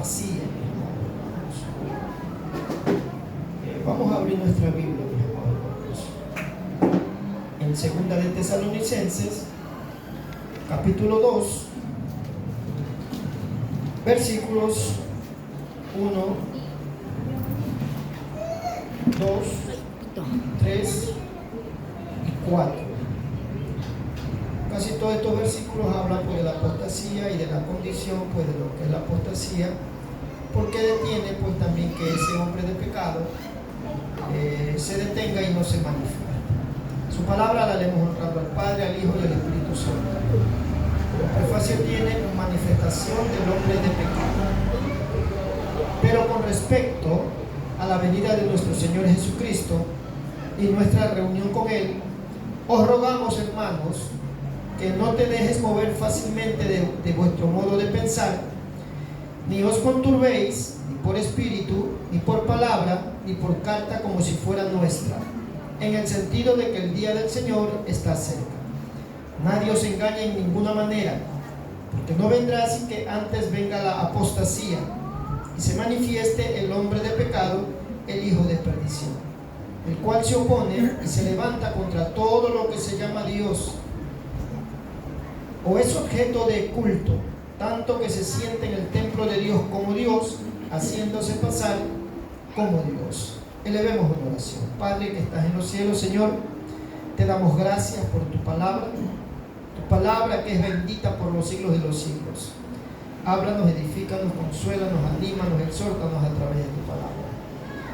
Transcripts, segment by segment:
apostasía, mis amados hermanos. Vamos a abrir nuestra Biblia, mis amados hermanos. En Segunda de Tesalonicenses, capítulo 2, versículos 1, 2, 3 y 4. Casi todos estos versículos hablan pues, de la apostasía y de la condición pues, de lo que es la apostasía, porque detiene pues también que ese hombre de pecado se detenga y no se manifieste. Su palabra la leemos honrando al Padre, al Hijo y al Espíritu Santo. La prefacio tiene manifestación del hombre de pecado. Pero con respecto a la venida de nuestro Señor Jesucristo y nuestra reunión con Él, os rogamos, hermanos, que no te dejes mover fácilmente de vuestro modo de pensar, ni os conturbéis, ni por espíritu, ni por palabra, ni por carta como si fuera nuestra, en el sentido de que el día del Señor está cerca. Nadie os engañe en ninguna manera, porque no vendrá sin que antes venga la apostasía y se manifieste el hombre de pecado, el hijo de perdición, el cual se opone y se levanta contra todo lo que se llama Dios o es objeto de culto, tanto que se siente en el templo de Dios como Dios, haciéndose pasar como Dios. Elevemos una oración. Padre que estás en los cielos, Señor, te damos gracias por tu palabra que es bendita por los siglos de los siglos. Háblanos, edifícanos, consuélanos, anímanos, exhórtanos a través de tu palabra.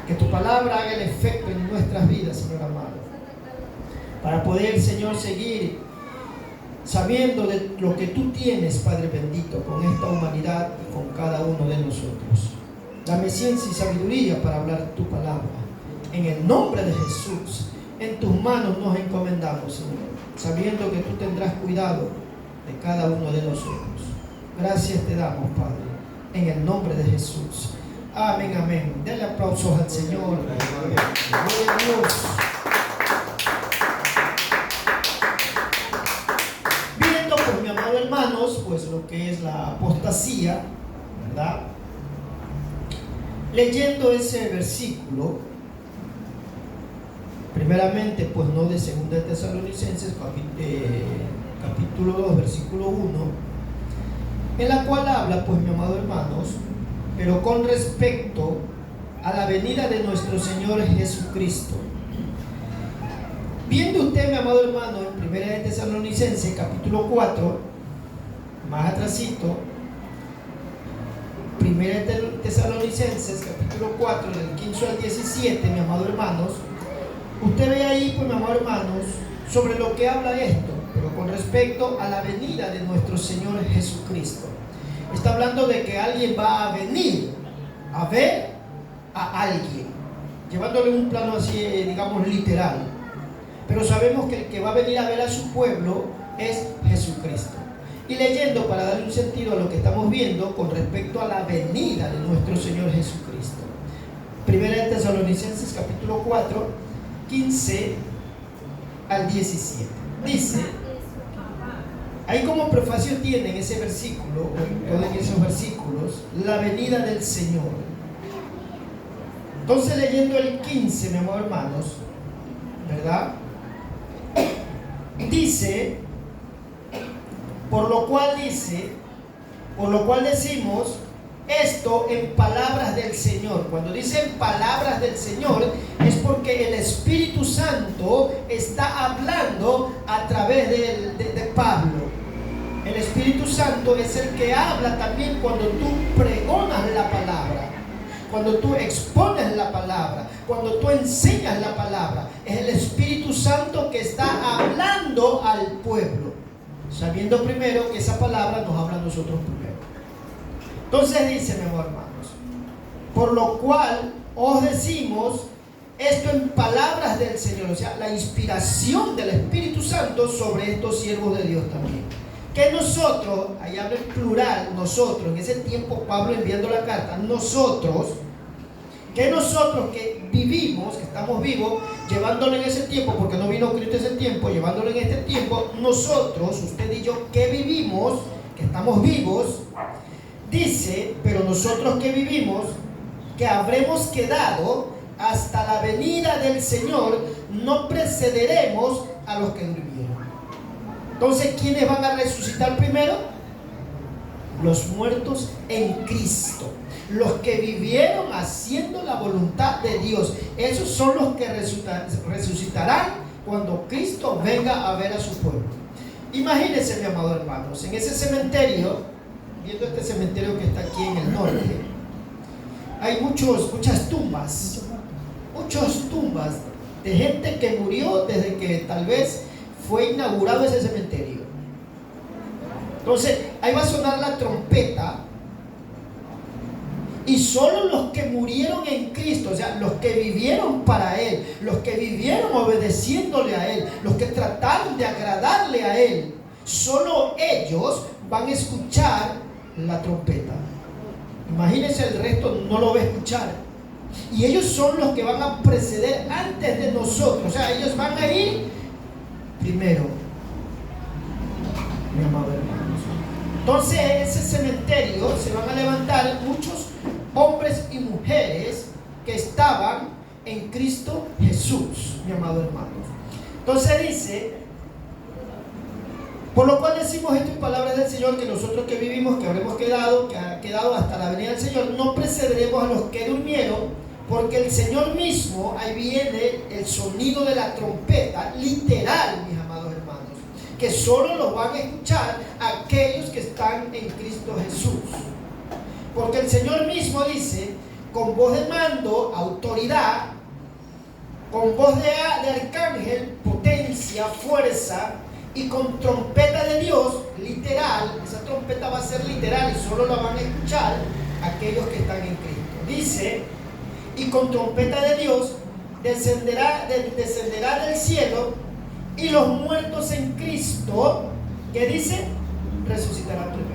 Que tu palabra haga el efecto en nuestras vidas, Señor amado, para poder, Señor, seguir sabiendo de lo que tú tienes, Padre bendito, con esta humanidad y con cada uno de nosotros. Dame ciencia y sabiduría para hablar tu palabra. En el nombre de Jesús, en tus manos nos encomendamos, Señor, sabiendo que tú tendrás cuidado de cada uno de nosotros. Gracias te damos, Padre, en el nombre de Jesús. Amén, amén. Denle aplausos al Señor. Gloria a Dios. Viendo, pues, mi amado hermanos, pues lo que es la apostasía, ¿verdad? Leyendo ese versículo, primeramente, pues no de Segunda de Tesalonicenses, capítulo 2, versículo 1, en la cual habla, pues, mi amado hermanos, pero con respecto a la venida de nuestro Señor Jesucristo. Viendo usted, mi amado hermano, en Primera de Tesalonicenses, capítulo 4, más atrasito, Primera de Tesalonicenses, capítulo 4, del 15 al 17, mi amado hermanos, usted ve ahí, pues, mi amado hermanos, sobre lo que habla esto, pero con respecto a la venida de nuestro Señor Jesucristo. Está hablando de que alguien va a venir a ver a alguien, llevándole un plano así, digamos, literal. Pero sabemos que el que va a venir a ver a su pueblo es Jesucristo. Y leyendo, para darle un sentido a lo que estamos viendo con respecto a la venida de nuestro Señor Jesucristo. Primera de Tesalonicenses, capítulo 4, 15 al 17. Dice, ahí como prefacio tienen ese versículo, o todos esos versículos, la venida del Señor. Entonces, leyendo el 15, mi amor hermanos, ¿verdad? Dice, por lo cual decimos esto en palabras del Señor. Cuando dicen palabras del Señor, es porque el Espíritu Santo está hablando a través de Pablo. El Espíritu Santo es el que habla también cuando tú pregonas la palabra, cuando tú expones la palabra, cuando tú enseñas la palabra. Es el Espíritu Santo que está hablando al pueblo, sabiendo primero que esa palabra nos habla a nosotros primero. Entonces dice, mi amor hermanos, por lo cual os decimos esto en palabras del Señor, o sea, la inspiración del Espíritu Santo sobre estos siervos de Dios también. Que nosotros, ahí habla en plural, nosotros, en ese tiempo Pablo enviando la carta, nosotros que vivimos, que estamos vivos, llevándolo en ese tiempo, porque no vino Cristo ese tiempo, llevándolo en este tiempo, nosotros, usted y yo, que vivimos, que estamos vivos, dice, pero nosotros que vivimos, que habremos quedado hasta la venida del Señor, no precederemos a los que durmieron. Entonces, ¿quiénes van a resucitar primero? Los muertos en Cristo, los que vivieron haciendo la voluntad de Dios. Esos son los que resucitarán cuando Cristo venga a ver a su pueblo. Imagínense, mi amado hermanos, en ese cementerio, viendo este cementerio que está aquí en el norte, hay muchas tumbas de gente que murió desde que tal vez fue inaugurado ese cementerio. Entonces, ahí va a sonar la trompeta, y solo los que murieron en Cristo, o sea, los que vivieron para Él, los que vivieron obedeciéndole a Él, los que trataron de agradarle a Él, solo ellos van a escuchar la trompeta. Imagínense, el resto no lo va a escuchar. Y ellos son los que van a preceder antes de nosotros. O sea, ellos van a ir primero, mi amado hermano. Entonces, en ese cementerio se van a levantar muchos hombres y mujeres que estaban en Cristo Jesús, mi amado hermano. Entonces dice, por lo cual decimos esto en palabras del Señor, que nosotros que vivimos, que habremos quedado, que ha quedado hasta la venida del Señor, no precederemos a los que durmieron, porque el Señor mismo, ahí viene el sonido de la trompeta, literal, mis amados hermanos, que solo lo van a escuchar aquellos que están en Cristo Jesús. Porque el Señor mismo dice, con voz de mando, autoridad, con voz de arcángel, potencia, fuerza, y con trompeta de Dios, literal, esa trompeta va a ser literal y solo la van a escuchar aquellos que están en Cristo. Dice, y con trompeta de Dios descenderá del cielo, y los muertos en Cristo, ¿qué dice? Resucitarán primero.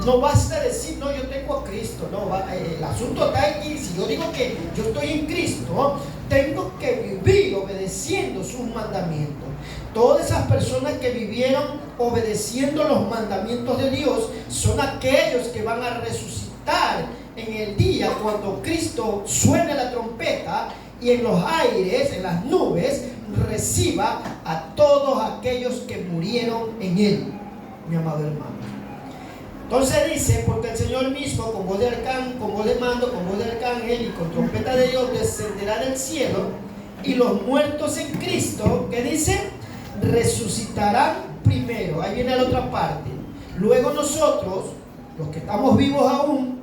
No basta decir, no, yo tengo a Cristo. No, el asunto está aquí. Si yo digo que yo estoy en Cristo, tengo que vivir obedeciendo sus mandamientos. Todas esas personas que vivieron obedeciendo los mandamientos de Dios son aquellos que van a resucitar en el día cuando Cristo suene la trompeta y en los aires, en las nubes, reciba a todos aquellos que murieron en Él, mi amado hermano. Entonces dice, porque el Señor mismo, con voz de mando, con voz de arcángel y con trompeta de Dios, descenderá del cielo, y los muertos en Cristo, ¿qué dice? Resucitarán primero. Ahí viene la otra parte. Luego nosotros, los que estamos vivos aún,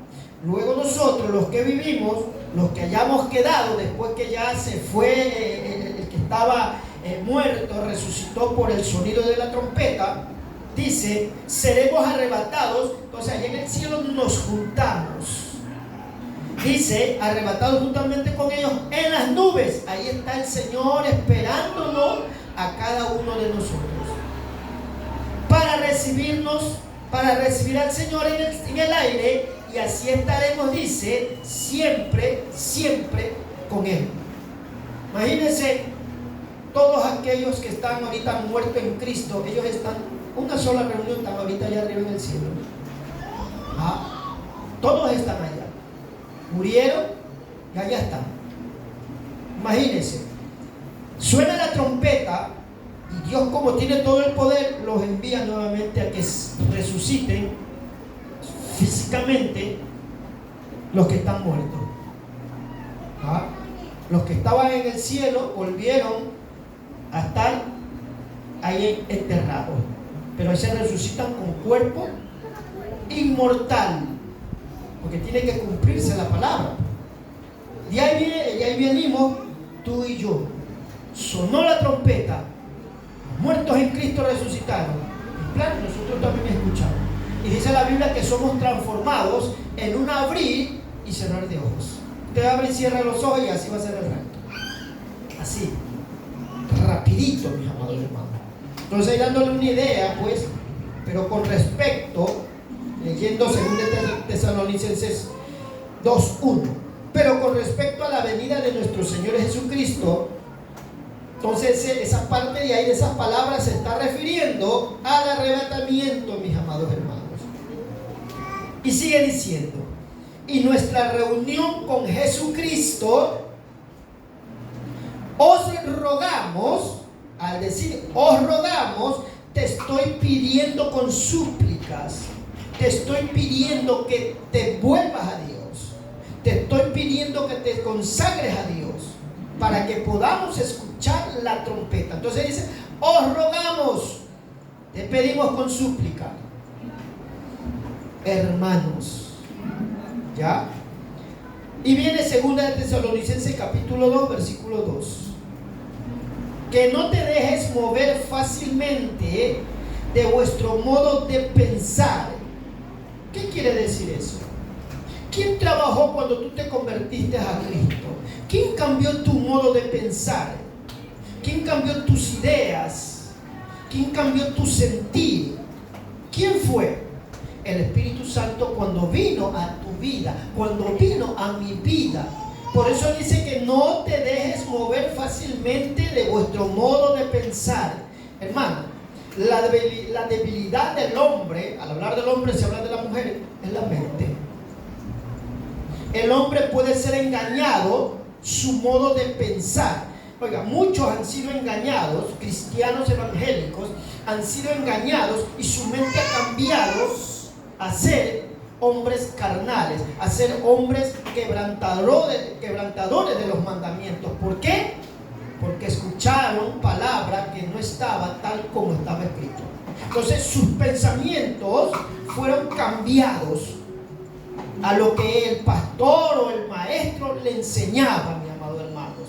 luego nosotros, los que vivimos, los que hayamos quedado después que ya se fue el que estaba muerto, resucitó por el sonido de la trompeta, dice, seremos arrebatados. Entonces allá en el cielo nos juntamos. Dice, arrebatados juntamente con ellos en las nubes. Ahí está el Señor esperándonos a cada uno de nosotros para recibirnos, para recibir al Señor en el aire, y así estaremos, dice, siempre con Él. Imagínense, todos aquellos que están ahorita muertos en Cristo, ellos están, una sola reunión, están ahorita allá arriba en el cielo. Todos están allá. Murieron y allá están. Imagínense, suena la trompeta y Dios, como tiene todo el poder, los envía nuevamente a que resuciten físicamente los que están muertos. Los que estaban en el cielo volvieron a estar ahí enterrados, pero ahí se resucitan con cuerpo inmortal, porque tiene que cumplirse la palabra. Y ahí venimos tú y yo. Sonó la trompeta, los muertos en Cristo resucitaron. En plan, nosotros también escuchamos. Y dice la Biblia que somos transformados en un abrir y cerrar de ojos. Usted abre y cierra los ojos y así va a ser el resto. Así, rapidito, mis amados hermanos. Entonces, ahí dándole una idea, pues, pero con respecto, leyendo 2 Tesalonicenses 2:1, pero con respecto a la venida de nuestro Señor Jesucristo, entonces esa parte de ahí, de esas palabras, se está refiriendo al arrebatamiento, mis amados hermanos. Y sigue diciendo, y nuestra reunión con Jesucristo, os rogamos, al decir os rogamos, te estoy pidiendo con súplicas, te estoy pidiendo que te vuelvas a Dios, te estoy pidiendo que te consagres a Dios, para que podamos escuchar la trompeta. Entonces dice, os rogamos, te pedimos con súplica, hermanos. ¿Ya? Y viene 2 de Tesalonicenses capítulo 2, versículo 2. Que no te dejes mover fácilmente de vuestro modo de pensar. ¿Qué quiere decir eso? ¿Quién trabajó cuando tú te convertiste a Cristo? ¿Quién cambió tu modo de pensar? ¿Quién cambió tus ideas? ¿Quién cambió tu sentir? ¿Quién fue? El Espíritu Santo, cuando vino a tu vida, cuando vino a mi vida. Por eso dice que no te dejes mover fácilmente de vuestro modo de pensar. Hermano, la debilidad del hombre, al hablar del hombre se habla de la mujer, es la mente. El hombre puede ser engañado, su modo de pensar. Oiga, muchos han sido engañados, cristianos evangélicos han sido engañados y su mente ha cambiado a ser hombres carnales, a ser hombres quebrantadores de los mandamientos. ¿Por qué? Porque escucharon palabra que no estaba tal como estaba escrito. Entonces sus pensamientos fueron cambiados a lo que el pastor o el maestro le enseñaba, mi amado hermanos.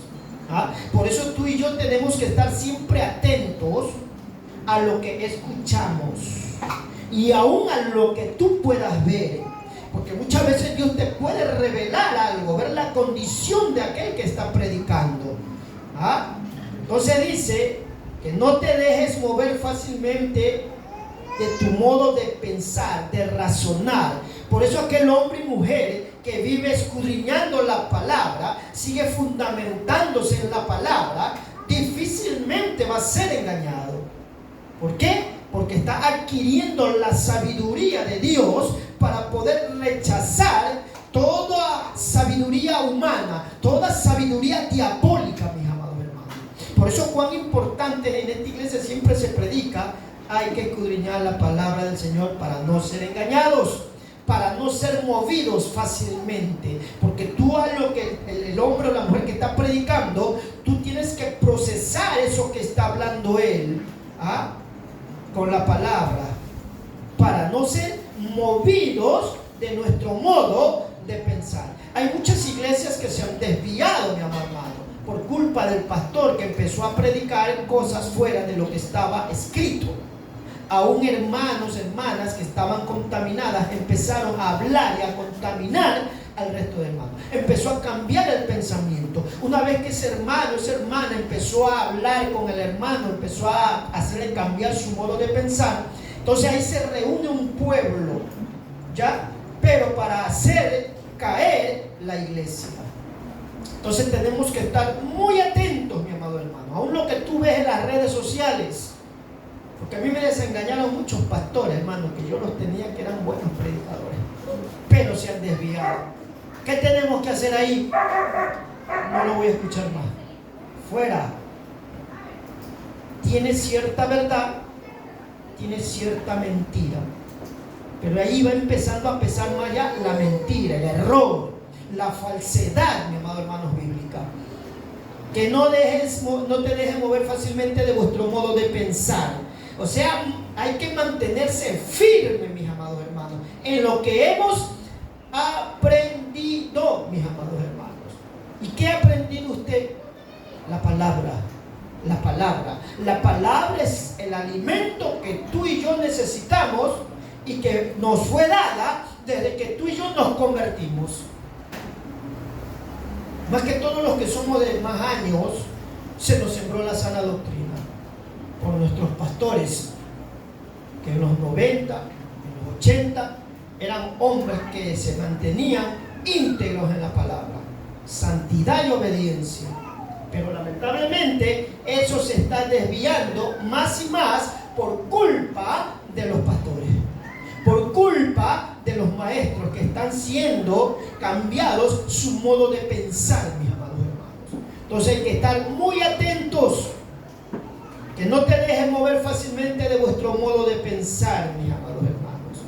¿Ah? Por eso tú y yo tenemos que estar siempre atentos a lo que escuchamos y aún a lo que tú puedas ver, porque muchas veces Dios te puede revelar algo, ver la condición de aquel que está predicando. ¿Ah? Entonces dice que no te dejes mover fácilmente de tu modo de pensar, de razonar. Por eso aquel hombre y mujer que vive escudriñando la palabra, sigue fundamentándose en la palabra, difícilmente va a ser engañado. ¿Por qué? Porque está adquiriendo la sabiduría de Dios para poder rechazar toda sabiduría humana, toda sabiduría diabólica, mis amados hermanos. Por eso cuán importante en esta iglesia siempre se predica, hay que escudriñar la palabra del Señor para no ser engañados, para no ser movidos fácilmente. Porque tú a lo que el hombre o la mujer que está predicando, tú tienes que procesar eso que está hablando él, ¿ah?, con la palabra, para no ser movidos de nuestro modo de pensar. Hay muchas iglesias que se han desviado, mi amado hermano, por culpa del pastor que empezó a predicar cosas fuera de lo que estaba escrito. Aún hermanos, hermanas que estaban contaminadas empezaron a hablar y a contaminar al resto de hermanos. Empezó a cambiar el pensamiento. Una vez que ese hermano, esa hermana empezó a hablar con el hermano, empezó a hacerle cambiar su modo de pensar, entonces ahí se reúne un pueblo, ¿ya? Pero para hacer caer la iglesia. Entonces tenemos que estar muy atentos, mi amado hermano, aún lo que tú ves en las redes sociales. Porque a mí me desengañaron muchos pastores, hermano, que yo los tenía que eran buenos predicadores, pero se han desviado. ¿Qué tenemos que hacer ahí? No lo voy a escuchar más. Fuera. Tiene cierta verdad, tiene cierta mentira, pero ahí va empezando a pesar más ya la mentira, el error, la falsedad, mi amado hermano bíblica. Que no te dejes mover fácilmente de vuestro modo de pensar. O sea, hay que mantenerse firme, mis amados hermanos, en lo que hemos aprendido, mis amados hermanos. ¿Y qué ha aprendido usted? La palabra. La palabra. La palabra es el alimento que tú y yo necesitamos y que nos fue dada desde que tú y yo nos convertimos. Más que todos los que somos de más años, se nos sembró la sana doctrina por nuestros pastores, que en los 90, en los 80, eran hombres que se mantenían íntegros en la palabra, santidad y obediencia. Pero lamentablemente eso se está desviando más y más por culpa de los pastores, por culpa de los maestros que están siendo cambiados su modo de pensar, mis amados hermanos. Entonces hay que estar muy atentos, que no te dejen mover fácilmente de vuestro modo de pensar, mis amados hermanos.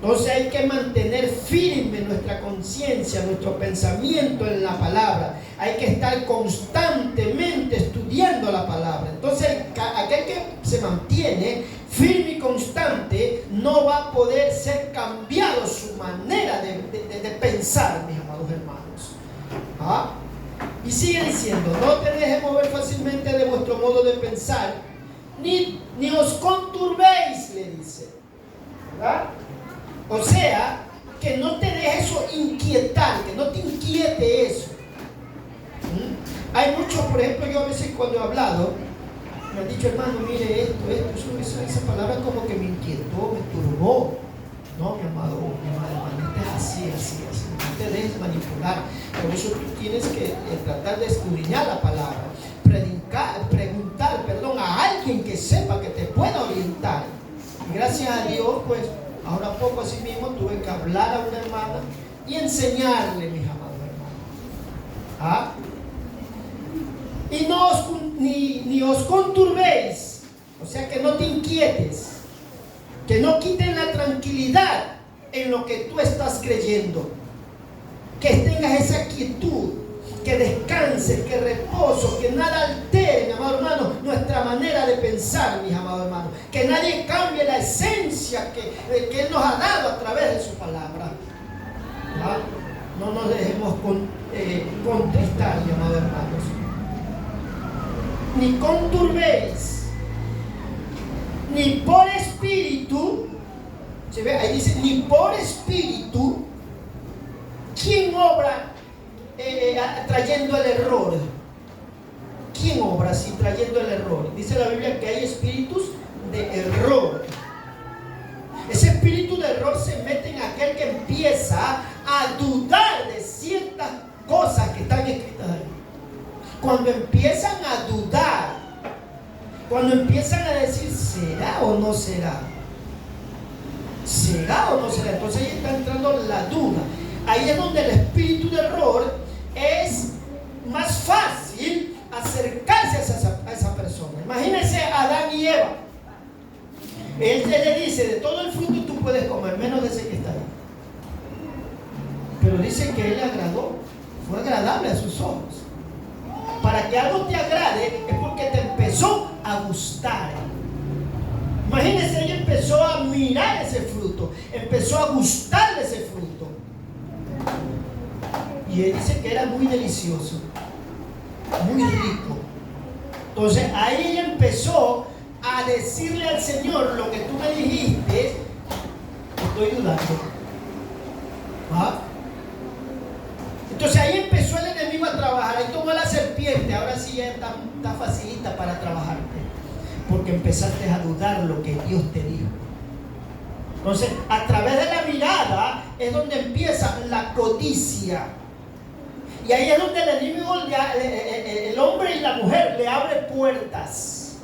Entonces hay que mantener firme nuestra conciencia, nuestro pensamiento en la palabra. Hay que estar constantemente estudiando la palabra. Entonces aquel que se mantiene firme y constante no va a poder ser cambiado su manera de pensar, mis amados hermanos. ¿Ah? Y sigue diciendo, no te dejes mover fácilmente de vuestro modo de pensar, ni os conturbéis, le dice. ¿Verdad? O sea, que no te dejes eso inquietar, que no te inquiete eso. Hay muchos, por ejemplo, yo a veces cuando he hablado, me han dicho, hermano, mire esa palabra como que me inquietó, me turbó. No, mi amado hermano, es así. No te dejes manipular. Por eso tú tienes que tratar de escudriñar la palabra, preguntar a alguien que sepa, que te pueda orientar. Y gracias a Dios, pues, ahora poco así mismo tuve que hablar a una hermana y enseñarle, mis amados hermanos. ¿Ah? Y ni os conturbéis, o sea, que no te inquietes, que no quiten la tranquilidad en lo que tú estás creyendo, que tengas esa quietud, que descanses, que reposo, que nada altere, mi amado hermano, nuestra manera de pensar, mis amados hermanos, que nadie cambie la esencia que Él nos ha dado a través de su palabra. ¿Ah? No nos dejemos contristar, mis amados hermanos. Ni conturbéis, ni por espíritu, ¿se ve? Ahí dice, ni por espíritu. ¿Quién obra trayendo el error? ¿Quién obra así trayendo el error? Dice la Biblia que hay espíritus de error. Ese espíritu de error se mete en aquel que empieza a dudar de ciertas cosas que están escritas ahí. Cuando empiezan a dudar, cuando empiezan a decir, ¿será o no será? ¿Será o no será? Entonces ahí está entrando la duda. Ahí es donde el espíritu de error es más fácil acercarse a esa persona. Imagínense a Adán y Eva. Él le dice, de todo el fruto tú puedes comer, menos de ese que está ahí. Pero dice que él le agradó, fue agradable a sus ojos. Para que algo te agrade es porque te empezó a gustar. Imagínense, ella empezó a mirar ese fruto, empezó a gustarle ese fruto. Y él dice que era muy delicioso, muy rico. Entonces ahí ella empezó a decirle al Señor, lo que tú me dijiste, estoy dudando. ¿Ah? Entonces ahí empezó el enemigo a trabajar. Ahí tomó la serpiente. Ahora sí ya está facilita para trabajarte, porque empezaste a dudar lo que Dios te dijo. Entonces, a través de la mirada es donde empieza la codicia. Y ahí es donde el enemigo, el hombre y la mujer, le abre puertas.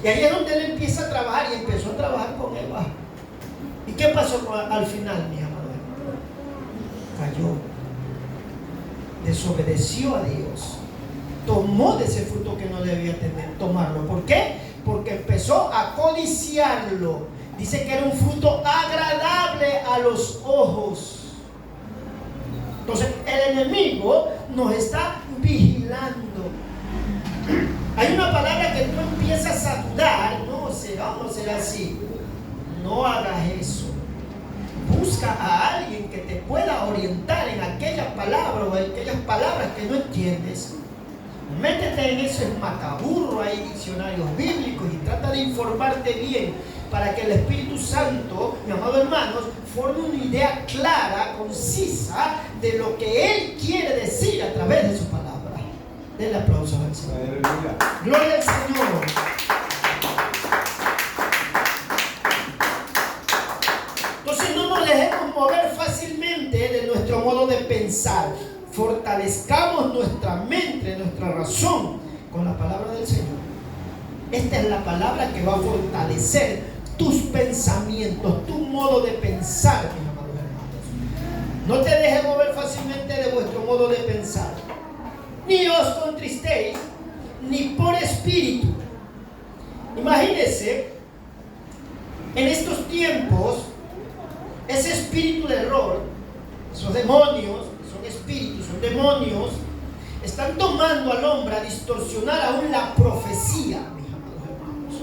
Y ahí es donde él empieza a trabajar, y empezó a trabajar con Eva. ¿Y qué pasó al final, mi amado? Cayó. Desobedeció a Dios. Tomó de ese fruto que no debía tomarlo. ¿Por qué? Porque empezó a codiciarlo. Dice que era un fruto agradable a los ojos. Entonces el enemigo nos está vigilando. Hay una palabra que tú empiezas a dudar. No, será o no será así. No hagas eso. Busca a alguien que te pueda orientar en aquella palabra o en aquellas palabras que no entiendes. Métete en ese macaburro, hay diccionarios bíblicos, y trata de informarte bien para que el Espíritu Santo, mi amado hermanos, forme una idea clara, concisa de lo que Él quiere decir a través de su palabra. Denle aplausos al Señor. Gloria al Señor. Entonces no nos dejemos mover fácilmente de nuestro modo de pensar. Fortalezcamos nuestra mente, nuestra razón con la palabra del Señor. Esta es la palabra que va a fortalecer tus pensamientos, tu modo de pensar, mi amado. No te dejes mover fácilmente de vuestro modo de pensar. Ni os contristéis, ni por espíritu. Imagínense, en estos tiempos, ese espíritu de error, esos demonios, son espíritus, son demonios, están tomando al hombre a distorsionar aún la profecía, mis amados hermanos.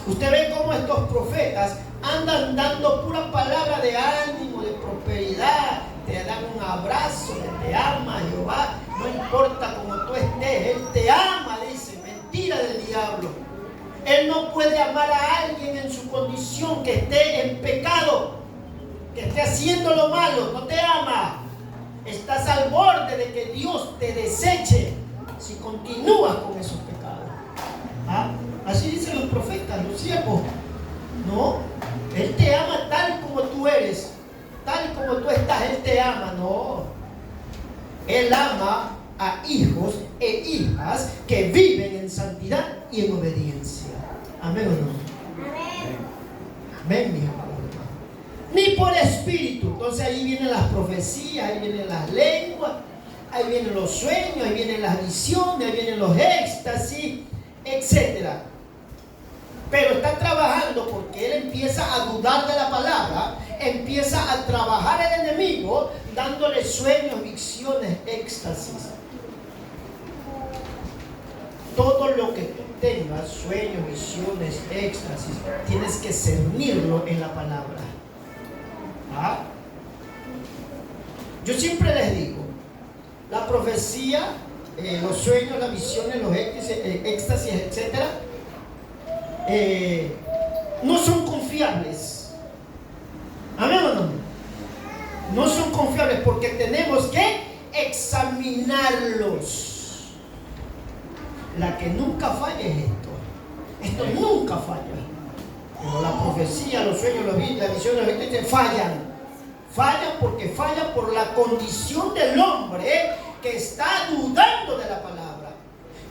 Usted ve cómo estos profetas andan dando pura palabra de ánimo, de prosperidad, te dan un abrazo, te ama Jehová, no importa cómo tú estés, Él te ama, dice, mentira del diablo. Él no puede amar a alguien en su condición que esté en pecado, que esté haciendo lo malo, no te ama. Estás al borde de que Dios te deseche si continúas con esos pecados. ¿Ah? Así dicen los profetas, los siervos. No, Él te ama tal como tú eres, tal como tú estás, Él te ama. No, Él ama a hijos e hijas que viven en santidad y en obediencia. ¿Amén o no? Amén. Amén, mis amados. Ni por espíritu. Entonces ahí vienen las profecías, ahí vienen las lenguas, ahí vienen los sueños, ahí vienen las visiones, ahí vienen los éxtasis, etc. Pero está trabajando porque él empieza a dudar de la palabra, empieza a trabajar el enemigo dándole sueños, visiones, éxtasis. Todo lo que tú tengas, sueños, visiones, éxtasis, tienes que cernirlo en la palabra. ¿Ah? Yo siempre les digo, la profecía, los sueños, las visiones, los éxtasis, etc., no son confiables. ¿Amén o no? No son confiables porque tenemos que examinarlos. La que nunca falla es esto. Esto nunca falla. Pero la profecía, los sueños, las visiones, los éxtasis fallan. Fallan porque fallan por la condición del hombre que está dudando de la palabra,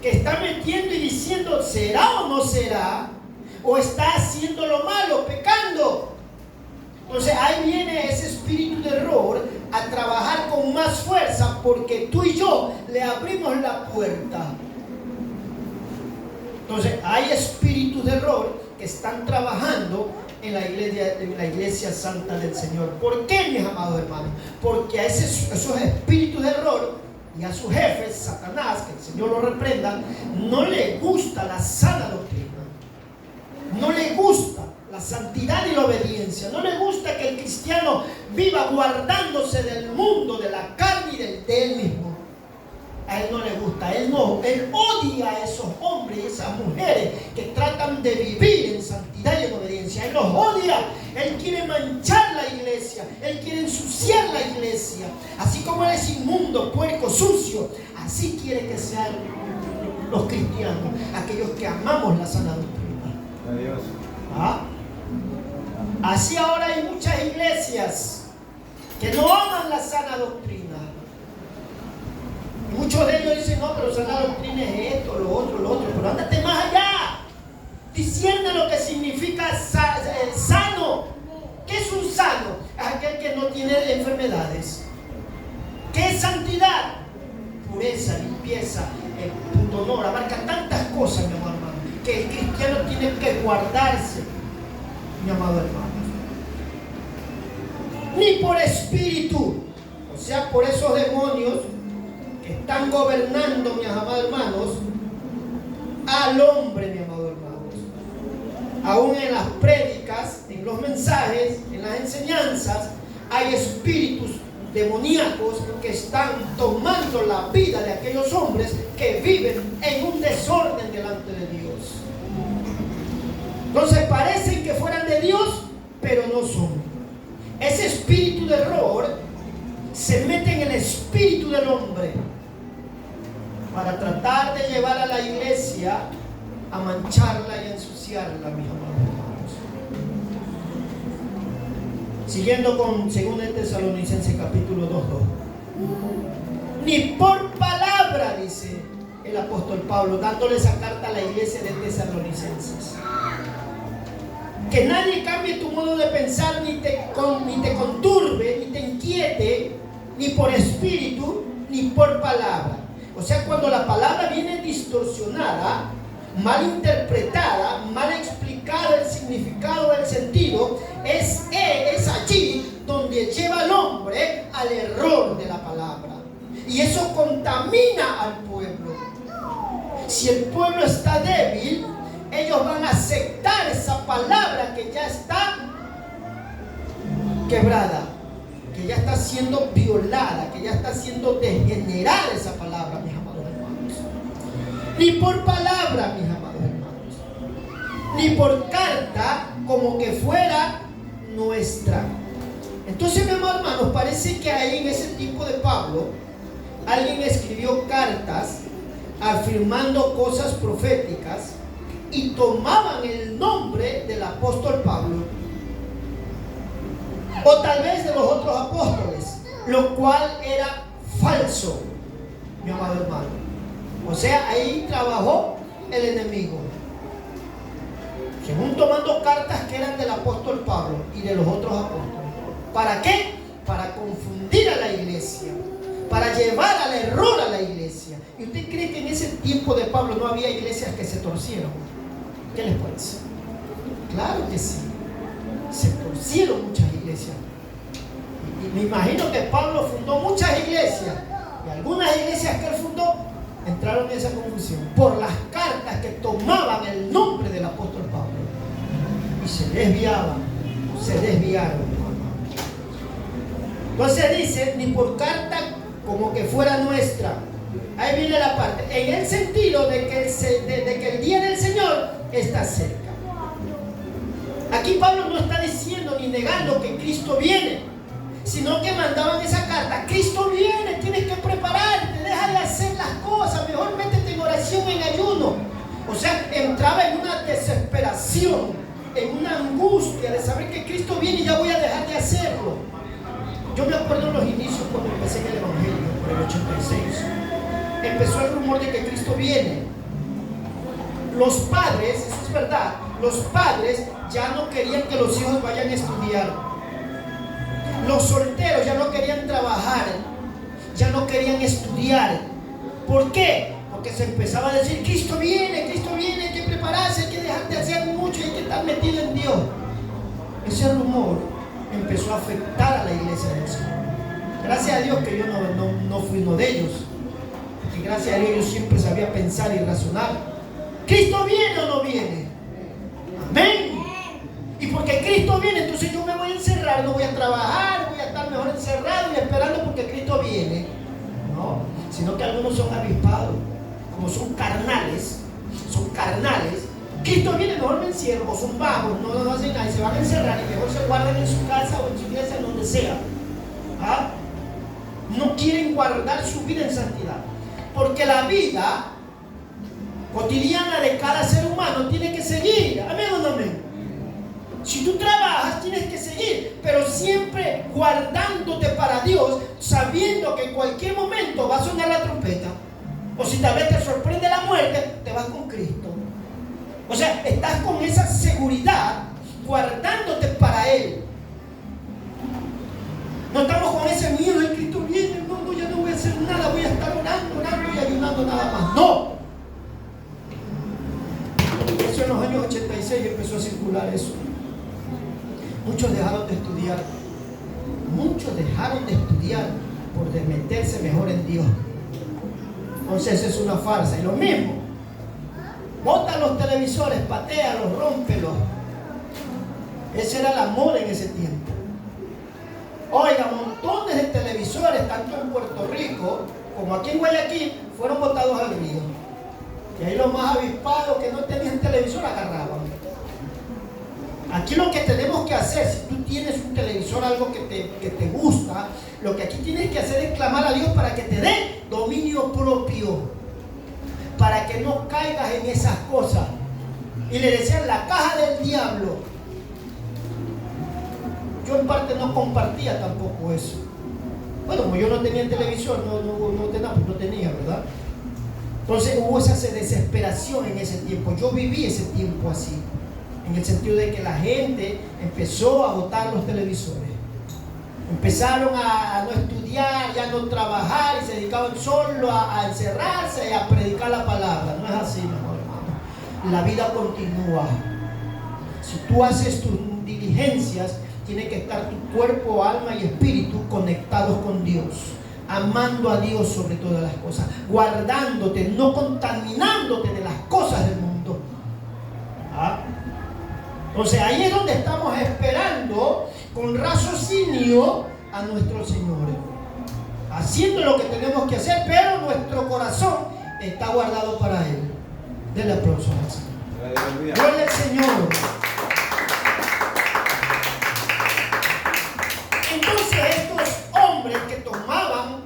que está metiendo y diciendo ¿será o no será? O está haciendo lo malo, pecando. Entonces ahí viene ese espíritu de error a trabajar con más fuerza porque tú y yo le abrimos la puerta. Entonces hay espíritus de error que están trabajando en la iglesia santa del Señor. ¿Por qué, mis amados hermanos? Porque a esos espíritus de error y a sus jefes, Satanás, que el Señor lo reprenda, no le gusta la sana doctrina. No le gusta la santidad y la obediencia. No le gusta que el cristiano viva guardándose del mundo, de la carne y de él mismo. A él no le gusta, él odia a esos hombres y esas mujeres que tratan de vivir en santidad y en obediencia. Él los odia, él quiere manchar la iglesia, él quiere ensuciar la iglesia. Así como él es inmundo, puerco, sucio, así quiere que sean los cristianos, aquellos que amamos la sana doctrina. Adiós. ¿Ah? Así ahora hay muchas iglesias que no aman la sana doctrina. Y muchos de ellos dicen, no, pero sana doctrina es esto, lo otro, pero ándate más allá. Discierne lo que significa sano. ¿Qué es un sano? Aquel que no tiene enfermedades. ¿Qué es santidad? Pureza, limpieza, punto honor, abarca tantas cosas, mi amado hermano, que el cristiano tiene que guardarse, mi amado hermano. Ni por espíritu, o sea, por esos demonios que están gobernando, mis amados hermanos, al hombre, mi amado hermanos. Aún en las prédicas, en los mensajes, en las enseñanzas, hay espíritus demoníacos que están tomando la vida de aquellos hombres que viven en un desorden delante de Dios. Entonces parecen que fueran de Dios, pero no son. Ese espíritu de error se mete en el espíritu del hombre para tratar de llevar a la iglesia a mancharla y ensuciarla, mis amados hermanos. Siguiendo con 2 Tesalonicenses capítulo 2:2. Ni por palabra, dice el apóstol Pablo, dándole esa carta a la iglesia de Tesalonicenses. Que nadie cambie tu modo de pensar, ni te conturbe, ni te inquiete ni por espíritu, ni por palabra. O sea, cuando la palabra viene distorsionada, mal interpretada, mal explicado el significado, el sentido, es allí donde lleva al hombre al error de la palabra. Y eso contamina al pueblo. Si el pueblo está débil, ellos van a aceptar esa palabra que ya está quebrada, que ya está siendo violada, que ya está siendo degenerada esa palabra, mis amados hermanos. Ni por palabra, mis amados hermanos, ni por carta, como que fuera nuestra. Entonces, mis amados hermanos, parece que ahí en ese tiempo de Pablo, alguien escribió cartas afirmando cosas proféticas y tomaban el nombre del apóstol Pablo, o tal vez de los otros apóstoles, lo cual era falso, mi amado hermano. O sea, ahí trabajó el enemigo, según tomando cartas que eran del apóstol Pablo y de los otros apóstoles. ¿Para qué? Para confundir a la iglesia, para llevar al error a la iglesia. ¿Y usted cree que en ese tiempo de Pablo no había iglesias que se torcieron? ¿Qué les parece? Claro que sí, se torcieron muchas iglesias. Y me imagino que Pablo fundó muchas iglesias, y algunas iglesias que él fundó entraron en esa confusión por las cartas que tomaban el nombre del apóstol Pablo y se desviaron. Entonces dice, ni por carta como que fuera nuestra. Ahí viene la parte, en el sentido de que el día del Señor está cerca. Aquí Pablo no está diciendo ni negando que Cristo viene, sino que mandaban esa carta: Cristo viene, tienes que prepararte, deja de hacer las cosas, mejor métete en oración, en ayuno. O sea, entraba en una desesperación, en una angustia de saber que Cristo viene y ya voy a dejar de hacerlo. Yo me acuerdo en los inicios cuando empecé en el Evangelio, por el 86, empezó el rumor de que Cristo viene. Los padres, eso es verdad, los padres ya no querían que los hijos vayan a estudiar. Los solteros ya no querían trabajar, ya no querían estudiar. ¿Por qué? Porque se empezaba a decir: Cristo viene, hay que prepararse, hay que dejar de hacer mucho, hay que estar metido en Dios. Ese rumor empezó a afectar a la iglesia del Señor. Gracias a Dios que yo no fui uno de ellos, porque gracias a Dios yo siempre sabía pensar y razonar. ¿Cristo viene o no viene? Amén. Y porque Cristo viene, entonces yo me voy a encerrar, no voy a trabajar, voy a estar mejor encerrado y esperando porque Cristo viene. No, sino que algunos son avispados, como son carnales. Cristo viene, mejor me encierro, o son vagos, no hacen nada y se van a encerrar y mejor se guardan en su casa o en su iglesia, en donde sea. ¿Ah? No quieren guardar su vida en santidad, porque la vida cotidiana de cada ser humano tiene que seguir. ¿Amén o no amén? Si tú trabajas, tienes que seguir, pero siempre guardándote para Dios, sabiendo que en cualquier momento va a sonar la trompeta, o si tal vez te sorprende la muerte, te vas con Cristo. O sea, estás con esa seguridad, guardándote para Él. No estamos con ese miedo de Cristo viene, no, ya no voy a hacer nada, voy a estar orando y ayunando nada más. No. Eso en los años 86 empezó a circular eso. Muchos dejaron de estudiar por meterse mejor en Dios. Entonces es una farsa. Y lo mismo, bota los televisores, patéalos, rómpelos. Ese era la moda en ese tiempo. Oiga, montones de televisores, tanto en Puerto Rico como aquí en Guayaquil, fueron botados al río. Y ahí los más avispados que no tenían televisor agarraban. Aquí lo que tenemos que hacer, si tú tienes un televisor, algo que te gusta, lo que aquí tienes que hacer es clamar a Dios para que te dé dominio propio, para que no caigas en esas cosas. Y le decían la caja del diablo. Yo en parte no compartía tampoco eso. Bueno, como yo no tenía televisor, no tenía, ¿verdad? Entonces hubo esa desesperación en ese tiempo. Yo viví ese tiempo así, en el sentido de que la gente empezó a botar los televisores, empezaron a no estudiar estudiar, ya no trabajar y se dedicaban solo a encerrarse y a predicar la palabra. No es así, mi amor, hermano. La vida continúa. Si tú haces tus diligencias, tiene que estar tu cuerpo, alma y espíritu conectados con Dios, amando a Dios sobre todas las cosas, guardándote, no contaminándote de las cosas del mundo. ¿Ah? Entonces ahí es donde estamos esperando con raciocinio a nuestro Señor, haciendo lo que tenemos que hacer, pero nuestro corazón está guardado para Él. Denle aplauso al Señor. Gloria al Señor. Entonces estos hombres que tomaban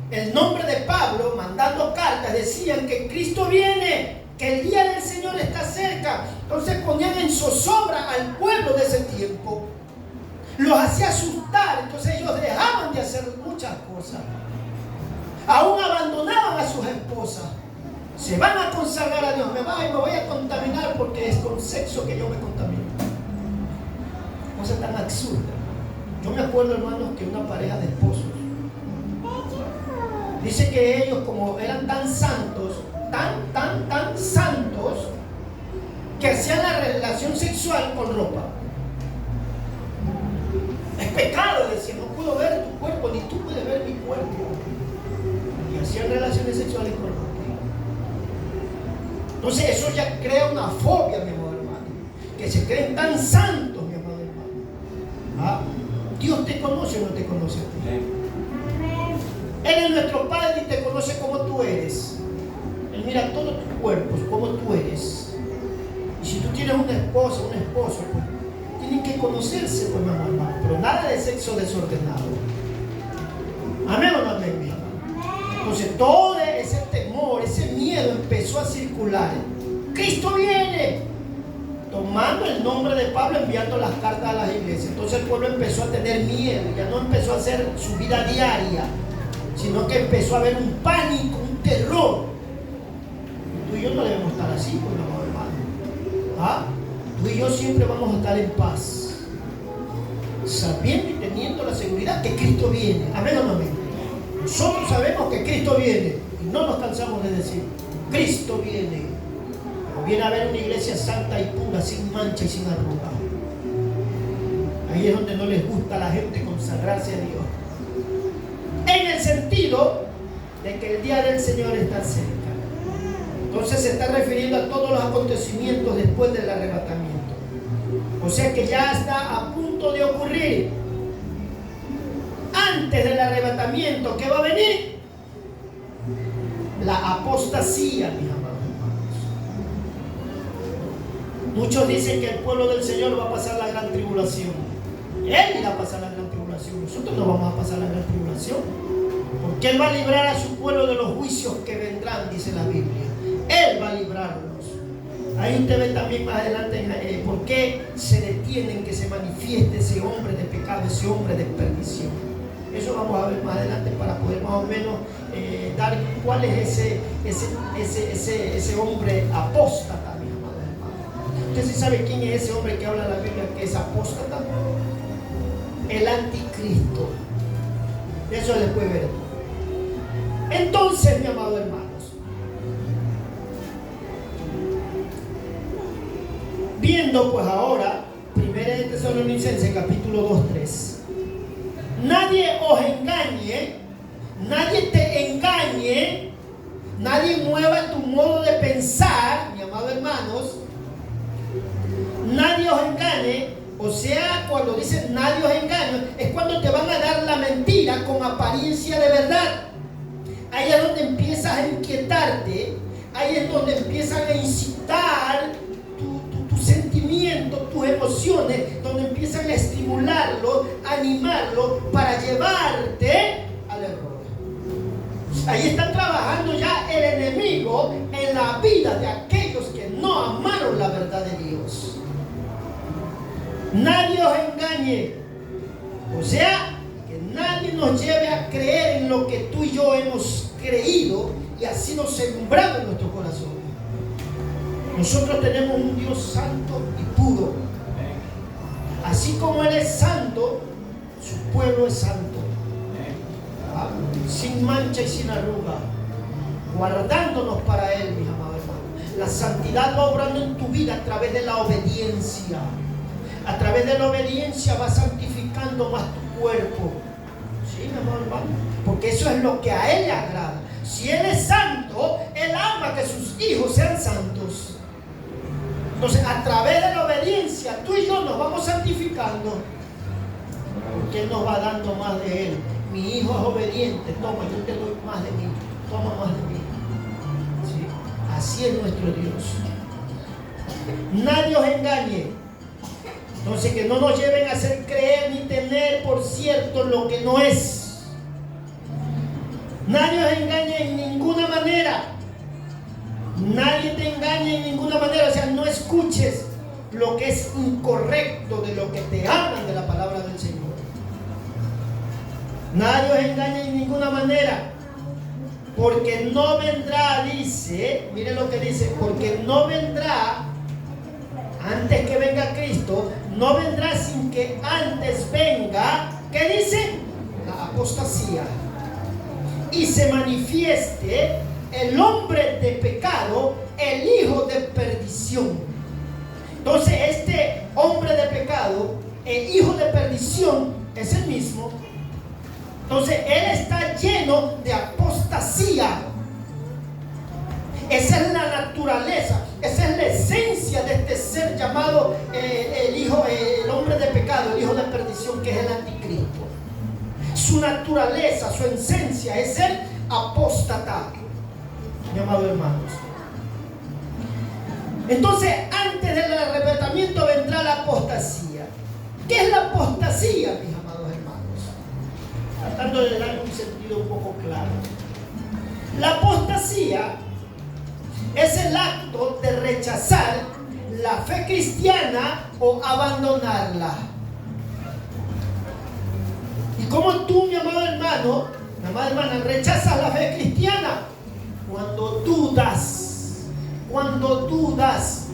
el nombre de Pablo, mandando cartas, decían que Cristo viene, que el día del Señor está cerca. Entonces ponían en zozobra al pueblo de ese tiempo, los hacía asustar. Entonces ellos dejaban de hacer muchas cosas, aún abandonaban a sus esposas. Se van a consagrar a Dios. Me voy a contaminar porque es con sexo que yo me contamino. Cosa tan absurda. Yo me acuerdo, hermanos, que una pareja de esposos dice que ellos, como eran tan santos, tan santos, que hacían la relación sexual con ropa. Es pecado, decía, no puedo ver tu cuerpo, ni tú puedes ver mi cuerpo. Y hacían relaciones sexuales con ropa. Entonces eso ya crea una fobia, mi amado hermano, que se creen tan santos, mi amado hermano. ¿Ah? Dios te conoce o no te conoce a ti. Él es nuestro Padre y te conoce como tú eres. Él mira todo tu cuerpo, como tú eres. Y si tú tienes una esposa, un esposo, pues tienen que conocerse, pues, mi amor, hermano. Pero nada de sexo desordenado. Amén o no amén, mi amor. Entonces todo ese temor, ese miedo empezó a circular. Cristo viene, tomando el nombre de Pablo, enviando las cartas a las iglesias. Entonces el pueblo empezó a tener miedo, ya no empezó a hacer su vida diaria, sino que empezó a haber un pánico, un terror. Tú y yo no debemos estar así, pues, mi amor hermano. ¿Ah? Tú y yo siempre vamos a estar en paz, sabiendo y teniendo la seguridad que Cristo viene. Amén o no amén. Nosotros sabemos que Cristo viene y no nos cansamos de decir, Cristo viene. Pero viene a ver una iglesia santa y pura, sin mancha y sin arruga. Ahí es donde no les gusta a la gente consagrarse a Dios, en el sentido de que el día del Señor está cerca. Entonces se está refiriendo a todos los acontecimientos después del arrebatamiento. O sea que ya está a punto de ocurrir. Antes del arrebatamiento, ¿qué va a venir? La apostasía, mis amados hermanos. Muchos dicen que el pueblo del Señor va a pasar la gran tribulación. Él irá a pasar la gran tribulación. Nosotros no vamos a pasar la gran tribulación, porque Él va a librar a su pueblo de los juicios que vendrán, dice la Biblia. Él va a librarlos. Ahí usted ve también más adelante por qué se detiene en que se manifieste ese hombre de pecado, ese hombre de perdición. Eso vamos a ver más adelante para poder más o menos dar cuál es ese hombre apóstata, mi amado hermano. ¿Usted sí sabe quién es ese hombre que habla la Biblia que es apóstata? El anticristo. Eso les puede ver. Entonces, mi amado hermanos, viendo pues ahora 1 Tesalonicenses capítulo 2:3, nadie os engañe, nadie te engañe, nadie mueva tu modo de pensar, mi amado hermanos, nadie os engañe. O sea, cuando dicen nadie os engaña, es cuando te van a dar la mentira con apariencia de verdad. Ahí es donde empiezas a inquietarte, ahí es donde empiezan a incitar tus sentimientos, tus emociones, donde empiezan a estimularlo, a animarlo para llevarte al error. Ahí están trabajando ya el enemigo en la vida de aquellos que no amaron la verdad de Dios. Nadie os engañe. O sea, que nadie nos lleve a creer en lo que tú y yo hemos creído y así nos sembrado en nuestro corazón. Nosotros tenemos un Dios santo y puro. Así como Él es santo, su pueblo es santo. sin mancha y sin arruga, guardándonos para Él, mis amados hermanos. La santidad va obrando en tu vida a través de la obediencia. A través de la obediencia va santificando más tu cuerpo. Sí, mi amado hermano, porque eso es lo que a Él le agrada. Si Él es santo, Él ama que sus hijos sean santos. Entonces, a través de la obediencia, tú y yo nos vamos santificando, porque Él nos va dando más de Él. Mi hijo es obediente, toma, yo te doy más de mí, toma más de mí. ¿Sí? Así es nuestro Dios. Nadie os engañe. Entonces, que no nos lleven a hacer creer ni tener por cierto lo que no es. Nadie os engañe en ninguna manera. Nadie te engañe en ninguna manera. O sea, no escuches lo que es incorrecto de lo que te hablan de la palabra del Señor. Nadie os engañe en ninguna manera. Porque no vendrá, dice, mire lo que dice, porque no vendrá, antes que venga Cristo, no vendrá sin que antes venga, ¿qué dice? La apostasía. Y se manifieste el hombre de pecado, el hijo de perdición. Entonces, este hombre de pecado, el hijo de perdición, es el mismo. Entonces, él está lleno de apostasía. Esa es la naturaleza, esa es la esencia de este ser llamado el hombre de pecado, el hijo de perdición, que es el anticristo. Su naturaleza, su esencia es el apóstata, mi amado hermanos. Entonces, antes del arrebatamiento vendrá la apostasía. ¿Qué es la apostasía, mis amados hermanos? Tratando de dar un sentido un poco claro. La apostasía es el acto de rechazar la fe cristiana o abandonarla. ¿Y cómo tú, mi amado hermano, mi amada hermana, rechazas la fe cristiana? Cuando dudas. Cuando dudas.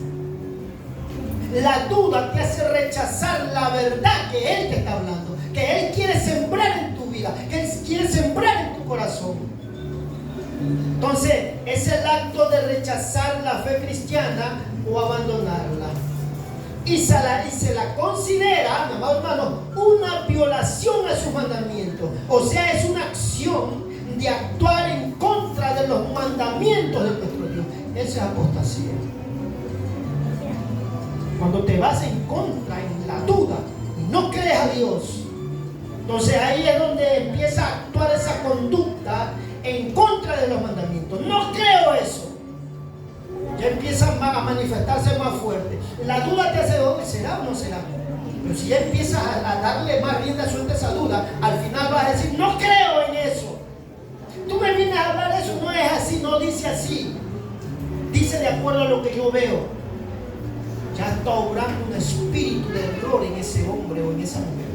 La duda te hace rechazar la verdad que Él te está hablando, que Él quiere sembrar en tu vida, que Él quiere sembrar en tu corazón. Entonces, es el acto de rechazar la fe cristiana o abandonarla. Y se la considera, mi amado hermano, una violación a sus mandamientos. O sea, es una acción de actuar en contra de los mandamientos de nuestro Dios. Esa es apostasía. Cuando te vas en contra, en la duda, y no crees a Dios, entonces ahí es donde empieza a actuar esa conducta en contra de los mandamientos. No creo eso. Ya empieza a manifestarse más fuerte. La duda te hace, ¿será o no será? Pero si ya empiezas a darle más rienda suelta a esa duda, al final vas a decir, no creo en eso. Tú me vienes a hablar de eso, no es así, no dice así. Dice de acuerdo a lo que yo veo. Ya está obrando un espíritu de error en ese hombre o en esa mujer.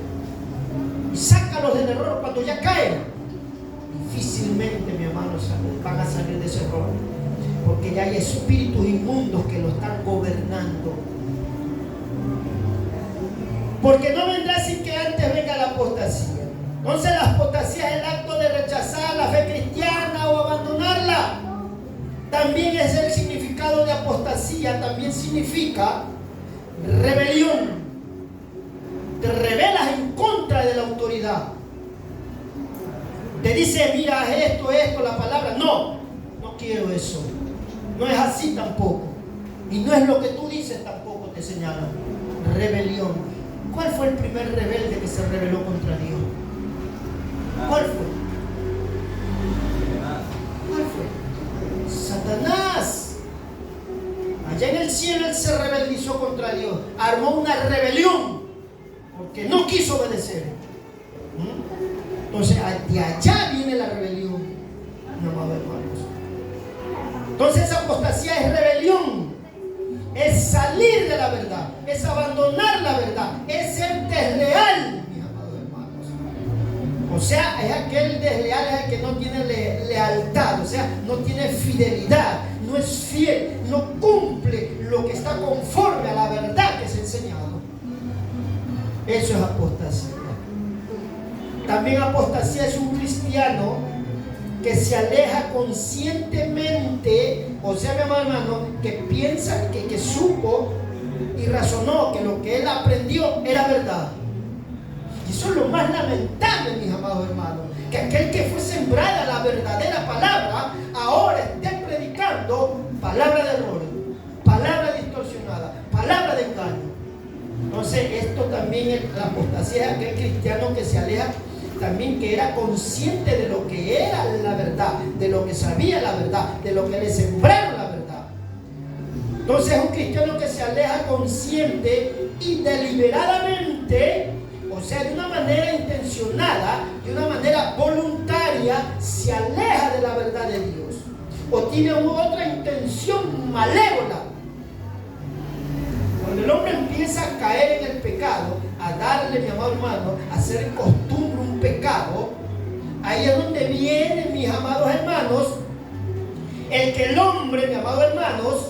Y sácalos del error cuando ya caen. Difícilmente, mi hermano, van a salir de ese error. Porque ya hay espíritus inmundos que lo están gobernando. Porque no vendrá sin que antes venga la apostasía. Entonces la apostasía es el acto de rechazar la fe cristiana o abandonarla. También es el significado de apostasía, también significa rebelión. Te rebelas en contra de la autoridad. Te dice, mira esto, la palabra. No quiero eso. No es así tampoco. Y no es lo que tú dices tampoco, te señala. Rebelión. ¿Cuál fue el primer rebelde que se rebeló contra Dios? ¿Cuál fue? ¿Cuál fue? Satanás. Allá en el cielo él se rebelizó contra Dios. Armó una rebelión porque no quiso obedecer. Entonces, de allá viene la rebelión, mi amado hermanos. Entonces, esa apostasía es rebelión, es salir de la verdad, es abandonar la verdad, es ser desleal, mis amados hermanos. O sea, es aquel desleal, es el que no tiene lealtad, o sea, no tiene fidelidad, no es fiel, no cumple lo que está conforme a la verdad que es enseñado. Eso es apostasía. También apostasía es un cristiano que se aleja conscientemente, o sea, mi amado hermano, que piensa, que supo y razonó que lo que él aprendió era verdad. Y eso es lo más lamentable, mis amados hermanos, que aquel que fue sembrada la verdadera palabra, ahora esté predicando palabra de error, palabra distorsionada, palabra de engaño. Entonces, esto también es la apostasía de aquel cristiano que se aleja, también que era consciente de lo que era la verdad, de lo que sabía la verdad, de lo que le sembraron la verdad. Entonces, un cristiano que se aleja consciente y deliberadamente, o sea, de una manera intencionada, de una manera voluntaria, se aleja de la verdad de Dios, o tiene otra intención malévola. Cuando el hombre empieza a caer en el pecado, a darle, mi amado hermano, a hacer costumbre un pecado, ahí es donde viene, mis amados hermanos, el que el hombre, mis amados hermanos,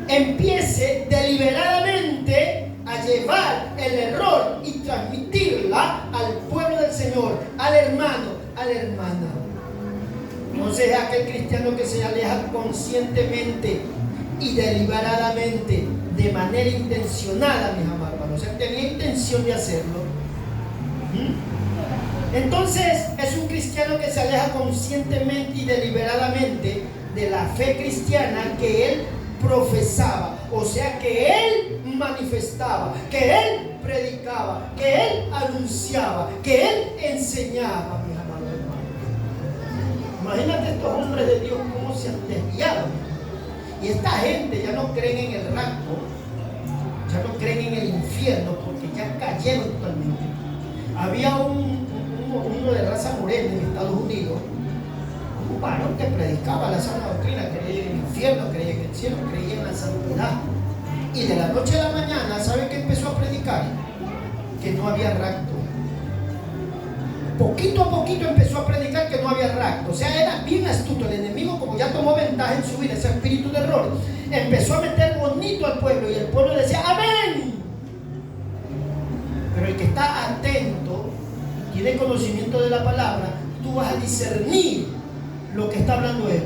empiece deliberadamente a llevar el error y transmitirla al pueblo del Señor, al hermano, a la hermana. Entonces es aquel cristiano que se aleja conscientemente y deliberadamente, de manera intencionada, mis amados hermanos. O sea, tenía intención de hacerlo. Entonces es un cristiano que se aleja conscientemente y deliberadamente de la fe cristiana que él profesaba, o sea, que él manifestaba, que él predicaba, que él anunciaba, que él enseñaba, mis amados hermanos. Imagínate estos hombres de Dios cómo se han desviado. Y esta gente ya no creen en el rapto, ya no creen en el infierno, porque ya cayeron totalmente. Había uno de raza morena en Estados Unidos, un varón que predicaba la sana doctrina, creía en el infierno, creía en el cielo, creía en la santidad. Y de la noche a la mañana, ¿sabe qué empezó a predicar? Que no había rapto. Poquito a poquito empezó a predicar que no había rapto. O sea, era bien astuto. El enemigo, como ya tomó ventaja en su vida, ese espíritu de error, empezó a meter bonito al pueblo, y el pueblo decía amén. Pero el que está atento, tiene conocimiento de la palabra, tú vas a discernir lo que está hablando él.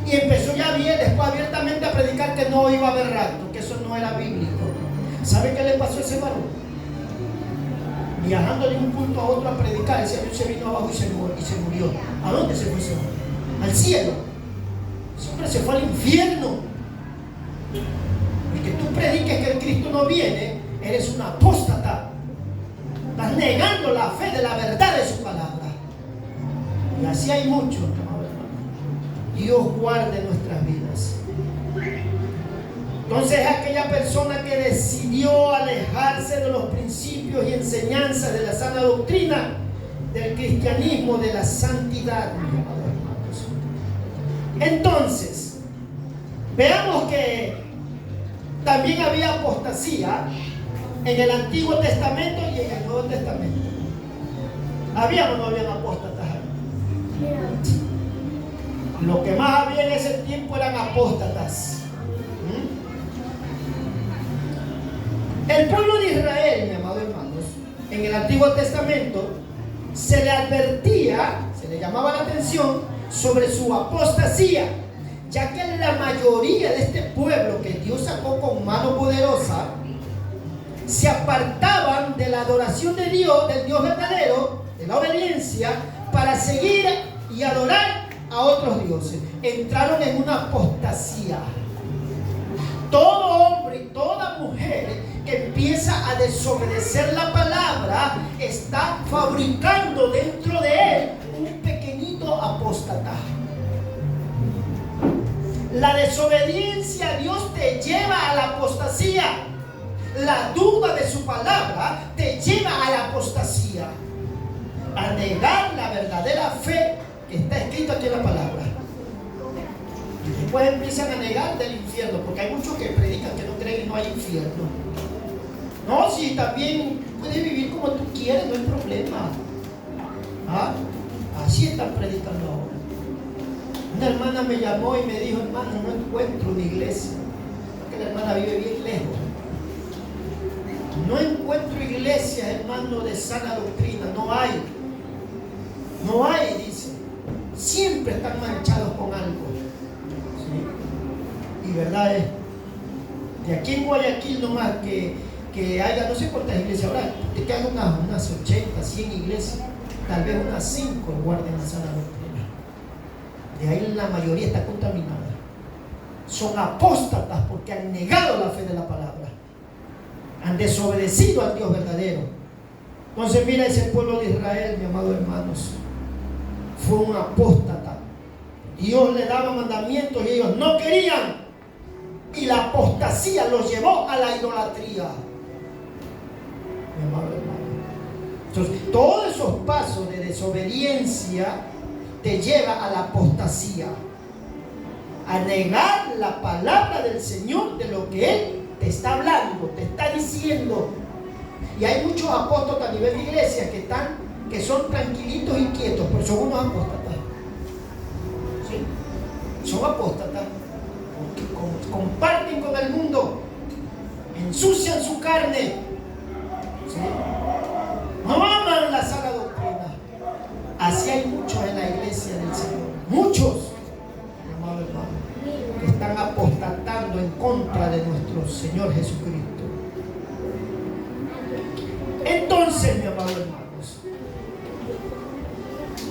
Y empezó ya bien, después abiertamente a predicar que no iba a haber rapto, que eso no era bíblico. ¿Sabe qué le pasó a ese varón? Viajando de un punto a otro a predicar, ese avión se vino abajo y se murió. ¿A dónde se fue ese hombre? Al cielo. Ese hombre se fue al infierno. El que tú prediques que el Cristo no viene, eres un apóstata. Estás negando la fe de la verdad de su palabra. Y así hay muchos, hermano. Dios guarde nuestras vidas. Entonces aquella persona que decidió alejarse de los principios y enseñanzas de la sana doctrina, del cristianismo, de la santidad, mis amados hermanos. Entonces, veamos que también había apostasía en el Antiguo Testamento y en el Nuevo Testamento. ¿Había o no habían apóstatas ahí? Lo que más había en ese tiempo eran apóstatas. El pueblo de Israel, mis amados hermanos, en el Antiguo Testamento se le advertía, se le llamaba la atención sobre su apostasía, ya que la mayoría de este pueblo que Dios sacó con mano poderosa se apartaban de la adoración de Dios, del Dios verdadero, de la obediencia, para seguir y adorar a otros dioses. Entraron en una apostasía. Todo hombre y toda mujer que empieza a desobedecer la palabra está fabricando dentro de él un pequeñito apóstata. La desobediencia a Dios te lleva a la apostasía. La duda de su palabra te lleva a la apostasía, a negar la verdadera fe que está escrita aquí en la palabra. Y después empiezan a negar del infierno, porque hay muchos que predican que no creen que no hay infierno. No, si también puedes vivir como tú quieres, no hay problema. ¿Ah? Así están predicando ahora. Una hermana me llamó y me dijo: hermano, no encuentro una iglesia, porque la hermana vive bien lejos. No encuentro iglesias, hermano, de sana doctrina. No hay. No hay, dice. siempre están manchados con algo. ¿Sí? Y verdad es, de aquí en Guayaquil nomás que haya, no sé cuántas iglesias habrá, de que haya unas 80, 100 iglesias, tal vez unas 5 guarden la sana doctrina. De ahí la mayoría está contaminada. Son apóstatas porque han negado la fe de la palabra, han desobedecido al Dios verdadero. Entonces mira, ese pueblo de Israel, mi amado hermanos, fue un apóstata. Dios le daba mandamientos y ellos no querían, y la apostasía los llevó a la idolatría, mi amado hermano. Entonces todos esos pasos de desobediencia te lleva a la apostasía, a negar la palabra del Señor, de lo que Él te está hablando, te está diciendo. Y hay muchos apóstoles a nivel de iglesia que son tranquilitos y quietos, pero son unos apóstatas. ¿Sí? Son apóstatas, porque comparten con el mundo, ensucian su carne. ¿Sí? No aman la sana doctrina. Así hay muchos en la iglesia del Señor, muchos, amado hermano, que están apostatando en contra de nuestro Señor Jesucristo. Entonces, mi amado hermanos,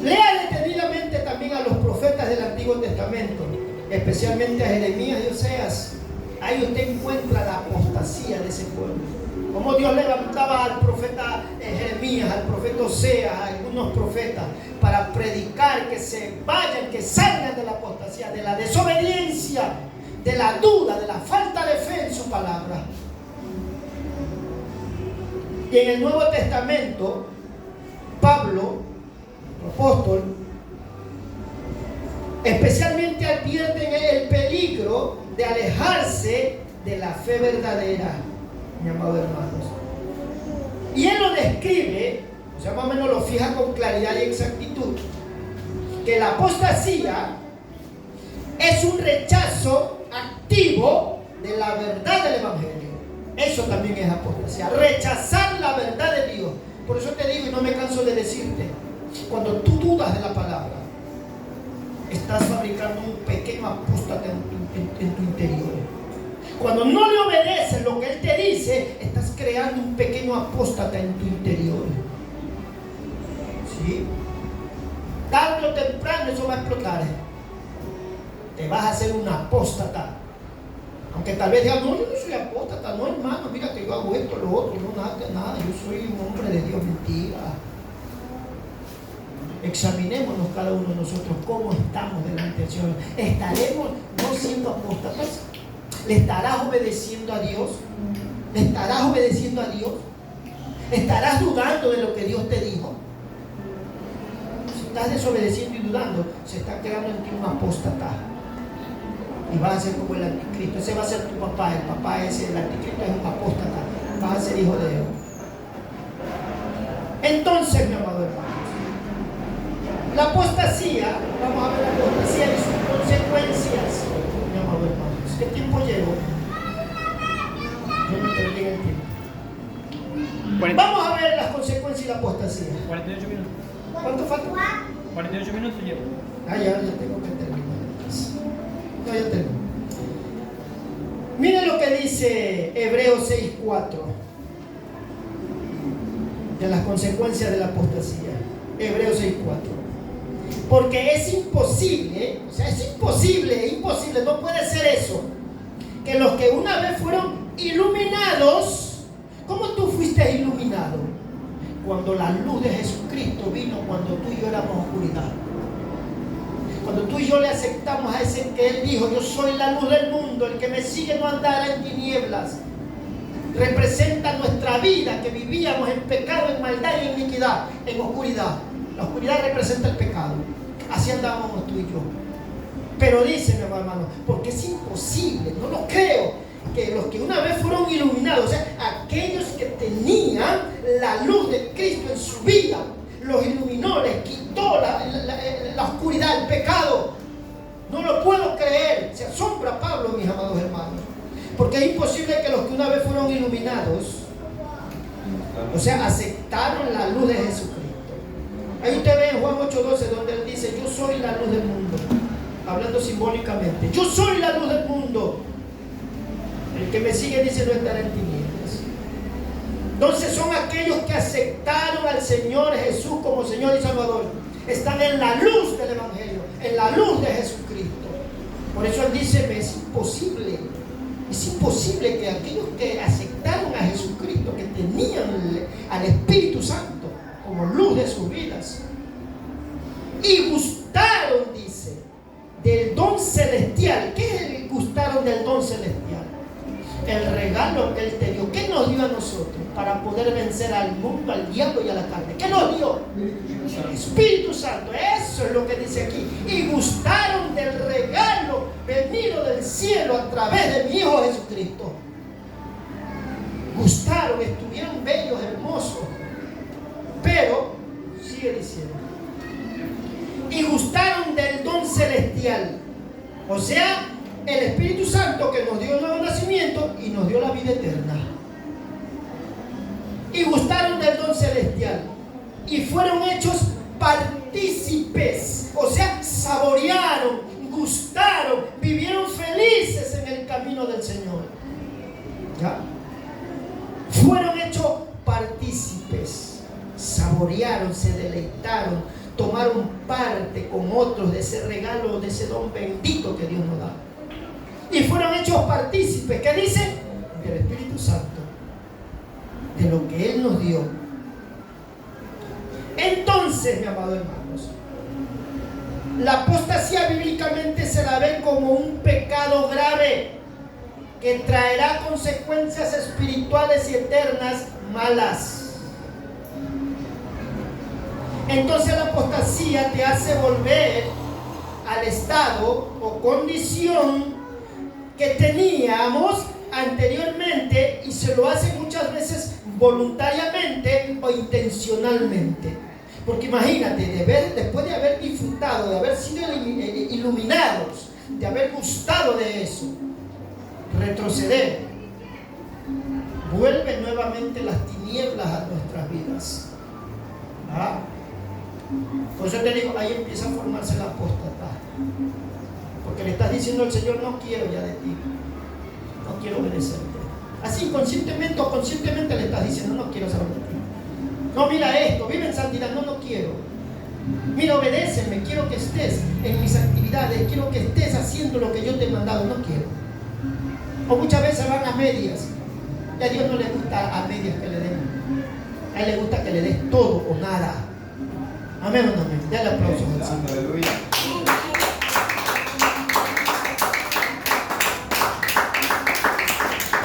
lea detenidamente también a los profetas del Antiguo Testamento, especialmente a Jeremías y Oseas. Ahí usted encuentra la apostasía de ese pueblo. Como Dios levantaba al profeta Jeremías, al profeta Oseas, a algunos profetas, para predicar que se vayan, que salgan de la apostasía, de la desobediencia, de la duda, de la falta de fe en su palabra. Y en el Nuevo Testamento, Pablo, el apóstol, especialmente advierten el peligro de alejarse de la fe verdadera, mi amado hermanos. Y él lo describe, o sea, más o menos lo fija con claridad y exactitud, que la apostasía es un rechazo activo de la verdad del Evangelio. Eso también es apostasía, rechazar la verdad de Dios. Por eso te digo, y no me canso de decirte, cuando tú dudas de la palabra, estás fabricando un pequeño apóstata en tu interior. Cuando no le obedeces lo que Él te dice, estás creando un pequeño apóstata en tu interior. ¿Sí? Tarde o temprano eso va a explotar. Te vas a hacer un apóstata. Aunque tal vez digas, no, yo no soy apóstata, no, hermano, mira que yo hago esto, lo otro, no, nada, yo soy un hombre de Dios. Mentira. Examinémonos cada uno de nosotros cómo estamos delante del Señor. ¿Estaremos no siendo apóstatas? ¿Le estarás obedeciendo a Dios? ¿Le estarás obedeciendo a Dios? ¿Estarás dudando de lo que Dios te dijo? Si estás desobedeciendo y dudando, se está creando en ti un apóstata. Y vas a ser como el anticristo. Ese va a ser tu papá. El papá ese, el anticristo, es un apóstata. Vas a ser hijo de Dios. Entonces, mi amado hermano, la apostasía, vamos a ver la apostasía y sus consecuencias, mi amado hermano. ¿Qué tiempo llevo? Yo me perdí en el tiempo. Vamos a ver las consecuencias de la apostasía. 48 minutos. ¿Cuánto falta? 48 minutos llevo. Ya tengo que terminar. No, ya tengo. Miren lo que dice Hebreos 6:4 de las consecuencias de la apostasía. Hebreos 6:4. Porque es imposible, o sea, es imposible, no puede ser eso, que los que una vez fueron iluminados, ¿cómo tú fuiste iluminado? Cuando la luz de Jesucristo vino, cuando tú y yo éramos oscuridad. Cuando tú y yo le aceptamos a ese que Él dijo, yo soy la luz del mundo, el que me sigue no andará en tinieblas. Representa nuestra vida, que vivíamos en pecado, en maldad y en iniquidad, en oscuridad. La oscuridad representa el pecado. Así andábamos tú y yo. Pero dice, mi hermano, porque es imposible, no lo creo, que los que una vez fueron iluminados, o sea, aquellos que tenían la luz de Cristo en su vida, los iluminó, les quitó la oscuridad, el pecado. No lo puedo creer. Se asombra Pablo, mis amados hermanos, porque es imposible que los que una vez fueron iluminados, o sea, aceptaron la luz de Jesucristo, Ahí usted ve en Juan 8:12 donde él dice: yo soy la luz del mundo, hablando simbólicamente. Yo soy la luz del mundo. El que me sigue dice: no estará en tinieblas. Entonces son aquellos que aceptaron al Señor Jesús como Señor y Salvador. Están en la luz del Evangelio, en la luz de Jesucristo. Por eso él dice: me es imposible que aquellos que aceptaron a Jesucristo, que tenían al Espíritu Santo como luz de sus vidas, y gustaron, dice, del don celestial. ¿Qué es el gustaron del don celestial? El regalo que Él te dio. ¿Qué nos dio a nosotros para poder vencer al mundo, al diablo y a la carne? ¿Qué nos dio? El Espíritu Santo. Eso es lo que dice aquí. Y gustaron del regalo venido del cielo a través de mi Hijo Jesucristo. Gustaron, estuvieron bellos, hermosos. Pero, sigue diciendo, y gustaron del don celestial. O sea, el Espíritu Santo, que nos dio el nuevo nacimiento y nos dio la vida eterna. Y gustaron del don celestial y fueron hechos partícipes. O sea, saborearon, gustaron, vivieron felices en el camino del Señor. ¿Ya? Fueron hechos partícipes, saborearon, se deleitaron, tomaron parte con otros de ese regalo, de ese don bendito que Dios nos da. Y fueron hechos partícipes, ¿qué dice? Del Espíritu Santo, de lo que Él nos dio. Entonces, mi amado hermanos, la apostasía bíblicamente se la ve como un pecado grave que traerá consecuencias espirituales y eternas malas. Entonces la apostasía te hace volver al estado o condición que teníamos anteriormente, y se lo hace muchas veces voluntariamente o intencionalmente. Porque imagínate, después de haber disfrutado, de haber sido iluminados, de haber gustado de eso, retroceder, vuelve nuevamente las tinieblas a nuestras vidas. ¿Ah? Por eso te digo, ahí empieza a formarse la apóstata. Porque le estás diciendo al Señor: no quiero ya de ti, no quiero obedecerte. Así inconscientemente o conscientemente le estás diciendo: no quiero saber de ti. No, mira esto, vive en santidad. No, no quiero. Mira, obedéceme, quiero que estés en mis actividades, quiero que estés haciendo lo que yo te he mandado. No quiero. O muchas veces van a medias. Y a Dios no le gusta a medias que le den. A Él le gusta que le des todo o nada. Amén o no amén. Dale aplausos al Señor. Aleluya.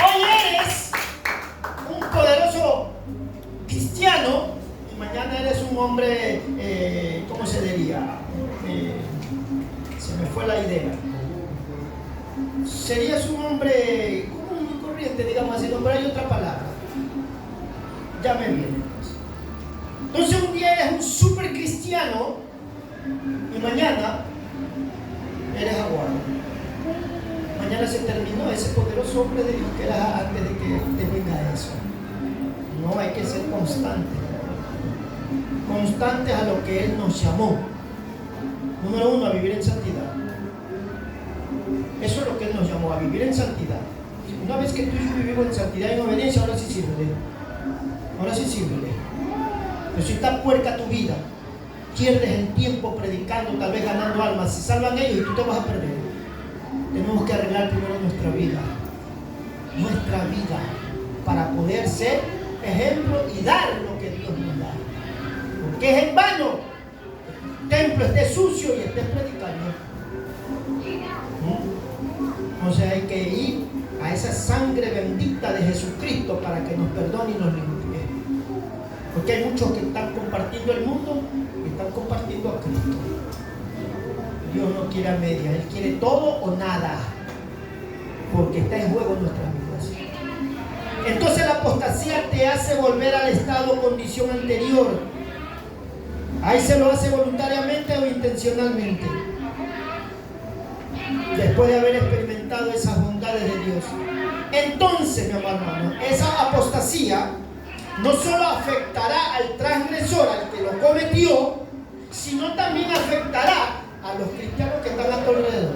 Hoy eres un poderoso cristiano y mañana eres un hombre, ¿cómo se diría? Se me fue la idea. Serías un hombre común y corriente, digamos así, no, pero hay otra palabra. Ya me viene. Entonces un día eres un super cristiano y mañana eres aguado. Mañana se terminó ese poderoso hombre de Dios que era antes de que te venga eso. No, hay que ser constantes. Constantes a lo que Él nos llamó. Número 1, a vivir en santidad. Eso es lo que Él nos llamó, a vivir en santidad. Una vez que tú y yo vivimos en santidad y en obediencia, ahora sí sirve. Ahora sí sirve. Pero si está puerca tu vida, pierdes el tiempo predicando, tal vez ganando almas, se salvan ellos y tú te vas a perder. Tenemos que arreglar primero nuestra vida, para poder ser ejemplo y dar lo que Dios nos da. Porque es en vano el templo esté sucio y estés predicando. Entonces hay que ir a esa sangre bendita de Jesucristo para que nos perdone y nos limpie. Porque hay muchos que están compartiendo el mundo y están compartiendo a Cristo. Dios no quiere a medias, Él quiere todo o nada, porque está en juego nuestras vidas. Entonces la apostasía te hace volver al estado o condición anterior. Ahí se lo hace voluntariamente o intencionalmente, después de haber experimentado esas bondades de Dios. Entonces, mi amado hermano, esa apostasía no solo afectará al transgresor, al que lo cometió, sino también afectará a los cristianos que están a tu alrededor,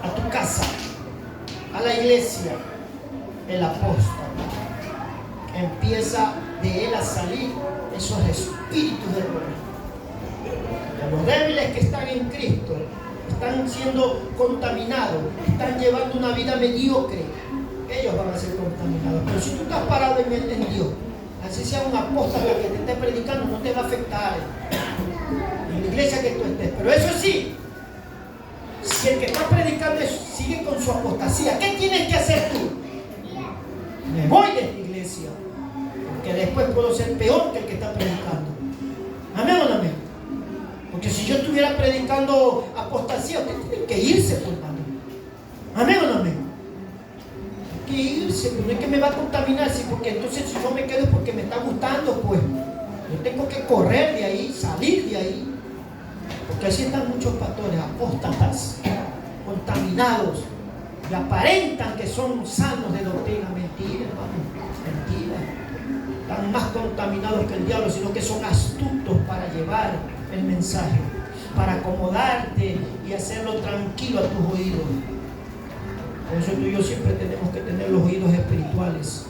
a tu casa, a la iglesia. El apóstol empieza de él a salir esos espíritus del mal. Los débiles que están en Cristo están siendo contaminados, están llevando una vida mediocre, ellos van a ser contaminados. Pero si tú estás parado en Dios, así sea un apóstol que te esté predicando, no te va a afectar en la iglesia que tú estés. Pero eso sí, si el que está predicando sigue con su apostasía, ¿qué tienes que hacer tú? Me voy de esta iglesia, porque después puedo ser peor que el que está predicando. ¿Amén o no amén? Porque si yo estuviera predicando apostasía, usted tiene que irse, por hermano. ¿Amén o no amén? Hay que irse, pero no es que me va a contaminar, sí, porque entonces si no me quedo es porque me está gustando, pues. Yo tengo que correr de ahí, salir de ahí. Porque así están muchos pastores apóstatas, contaminados, y aparentan que son sanos de doctrina. Mentira, hermano, mentira. Están más contaminados que el diablo, sino que son astutos para llevar el mensaje, para acomodarte y hacerlo tranquilo a tus oídos. Por eso tú y yo siempre tenemos que tener los oídos espirituales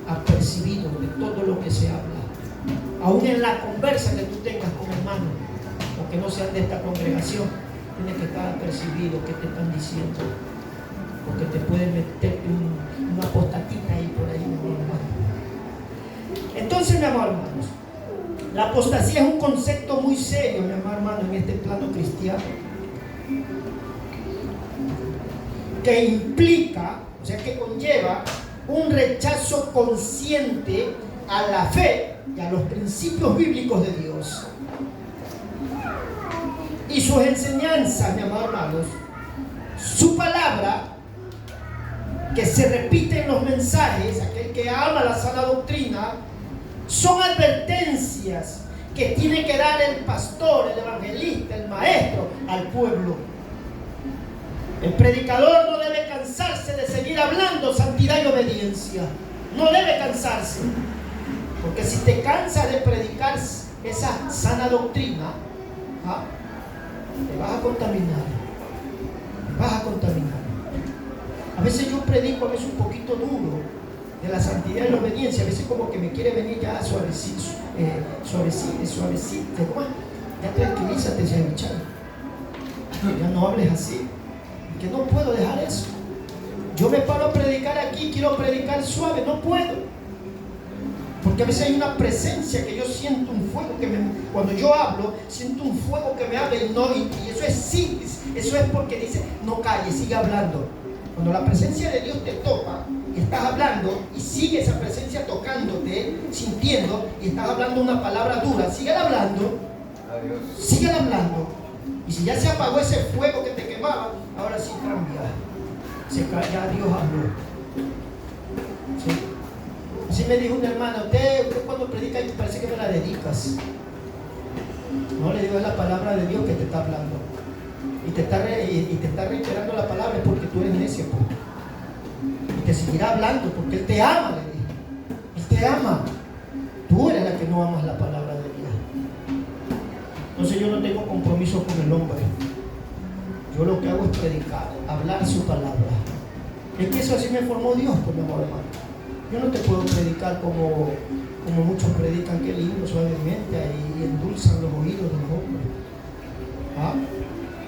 apercibidos de todo lo que se habla, aún en la conversa que tú tengas con hermanos, aunque no sean de esta congregación. Tienes que estar apercibido qué te están diciendo, porque te pueden meter una apostatita ahí por ahí, mi hermano. Entonces, mi amor, hermanos, la apostasía es un concepto muy serio, mi amor, hermano, en este plano cristiano, que implica, o sea, que conlleva un rechazo consciente a la fe y a los principios bíblicos de Dios y sus enseñanzas, mi amor, hermanos. Su palabra, que se repite en los mensajes, aquel que ama la sana doctrina, son advertencias que tiene que dar el pastor, el evangelista, el maestro al pueblo. El predicador no debe cansarse de seguir hablando santidad y obediencia. No debe cansarse. Porque si te cansas de predicar esa sana doctrina, te vas a contaminar. Te vas a contaminar. A veces yo predico, a veces un poquito duro, de la santidad y la obediencia. A veces como que me quiere venir ya suavecito. ¿Cómo es? Ya tranquilízate, Yavichán. Ya no hables así. Que no puedo dejar eso. Yo me paro a predicar aquí, quiero predicar suave, no puedo. Porque a veces hay una presencia que yo siento un fuego cuando yo hablo, siento un fuego que me habla y eso es sí, eso es porque dice, no calles, sigue hablando. Cuando la presencia de Dios te toca, y estás hablando y sigue esa presencia tocándote, sintiendo, y estás hablando una palabra dura, sigue hablando. Sigue hablando. Y si ya se apagó ese fuego que te quemaba, ahora sí cambia. Ya Dios habló. ¿Sí? Así me dijo un hermano, usted cuando predica parece que me la dedicas. No, le digo, es la palabra de Dios que te está hablando. Y te está reiterando la palabra, es porque tú eres necio. Y te seguirá hablando porque Él te ama, le dije. Él te ama. Tú eres la que no amas la palabra de Dios. Entonces yo no tengo compromiso con el hombre. Yo lo que hago es predicar, hablar su palabra. Es que eso así me formó Dios, por mi amor, hermano. Yo no te puedo predicar como muchos predican, que lindo, suavemente, y endulzan los oídos de los hombres.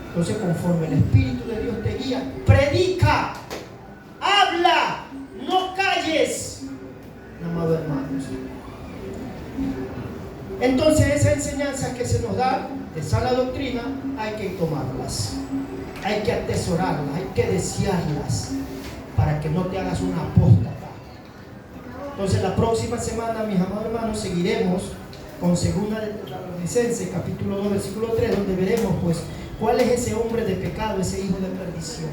Entonces, conforme el Espíritu de Dios te guía, predica, habla, no calles, mi amado hermanos. Entonces, esas enseñanzas que se nos da de sana doctrina, hay que tomarlas, hay que atesorarlas, hay que desearlas, para que no te hagas una apóstata. Entonces, la próxima semana, mis amados hermanos, seguiremos con 2 de Tesalonicenses, capítulo 2, versículo 3, donde veremos, pues, cuál es ese hombre de pecado, ese hijo de perdición.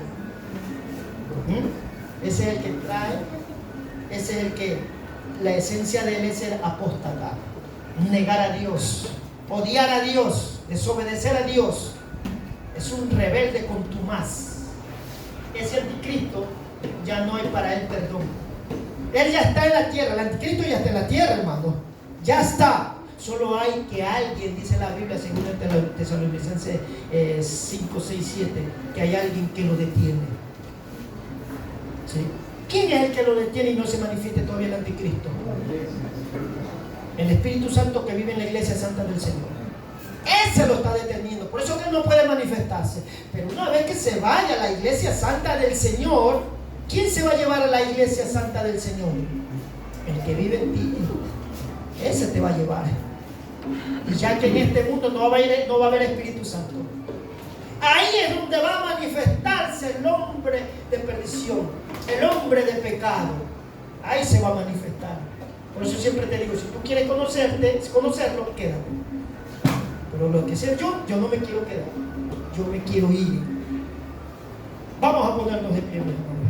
Ese es el que trae, ese es el que, la esencia de él es ser apóstata, negar a Dios, odiar a Dios, desobedecer a Dios. Es un rebelde contumaz. Ese anticristo ya no hay para él perdón. Él ya está en la tierra, el anticristo ya está en la tierra, hermano. Ya está. Solo hay que alguien, dice la Biblia, según el Tesalonicenses 5, 6, 7, que hay alguien que lo detiene. ¿Sí? ¿Quién es el que lo detiene y no se manifieste todavía el anticristo? El Espíritu Santo que vive en la iglesia santa del Señor. Ese lo está deteniendo. Por eso que él no puede manifestarse. Pero una vez que se vaya a la iglesia santa del Señor, ¿quién se va a llevar a la iglesia santa del Señor? El que vive en ti. Ese te va a llevar. Y ya que en este mundo no va a haber Espíritu Santo. Ahí es donde va a manifestarse el hombre de perdición, el hombre de pecado. Ahí se va a manifestar. Por eso siempre te digo, si tú quieres conocerlo, quédate. Pero lo que sea yo no me quiero quedar. Yo me quiero ir. Vamos a ponernos de pie, mi hermano.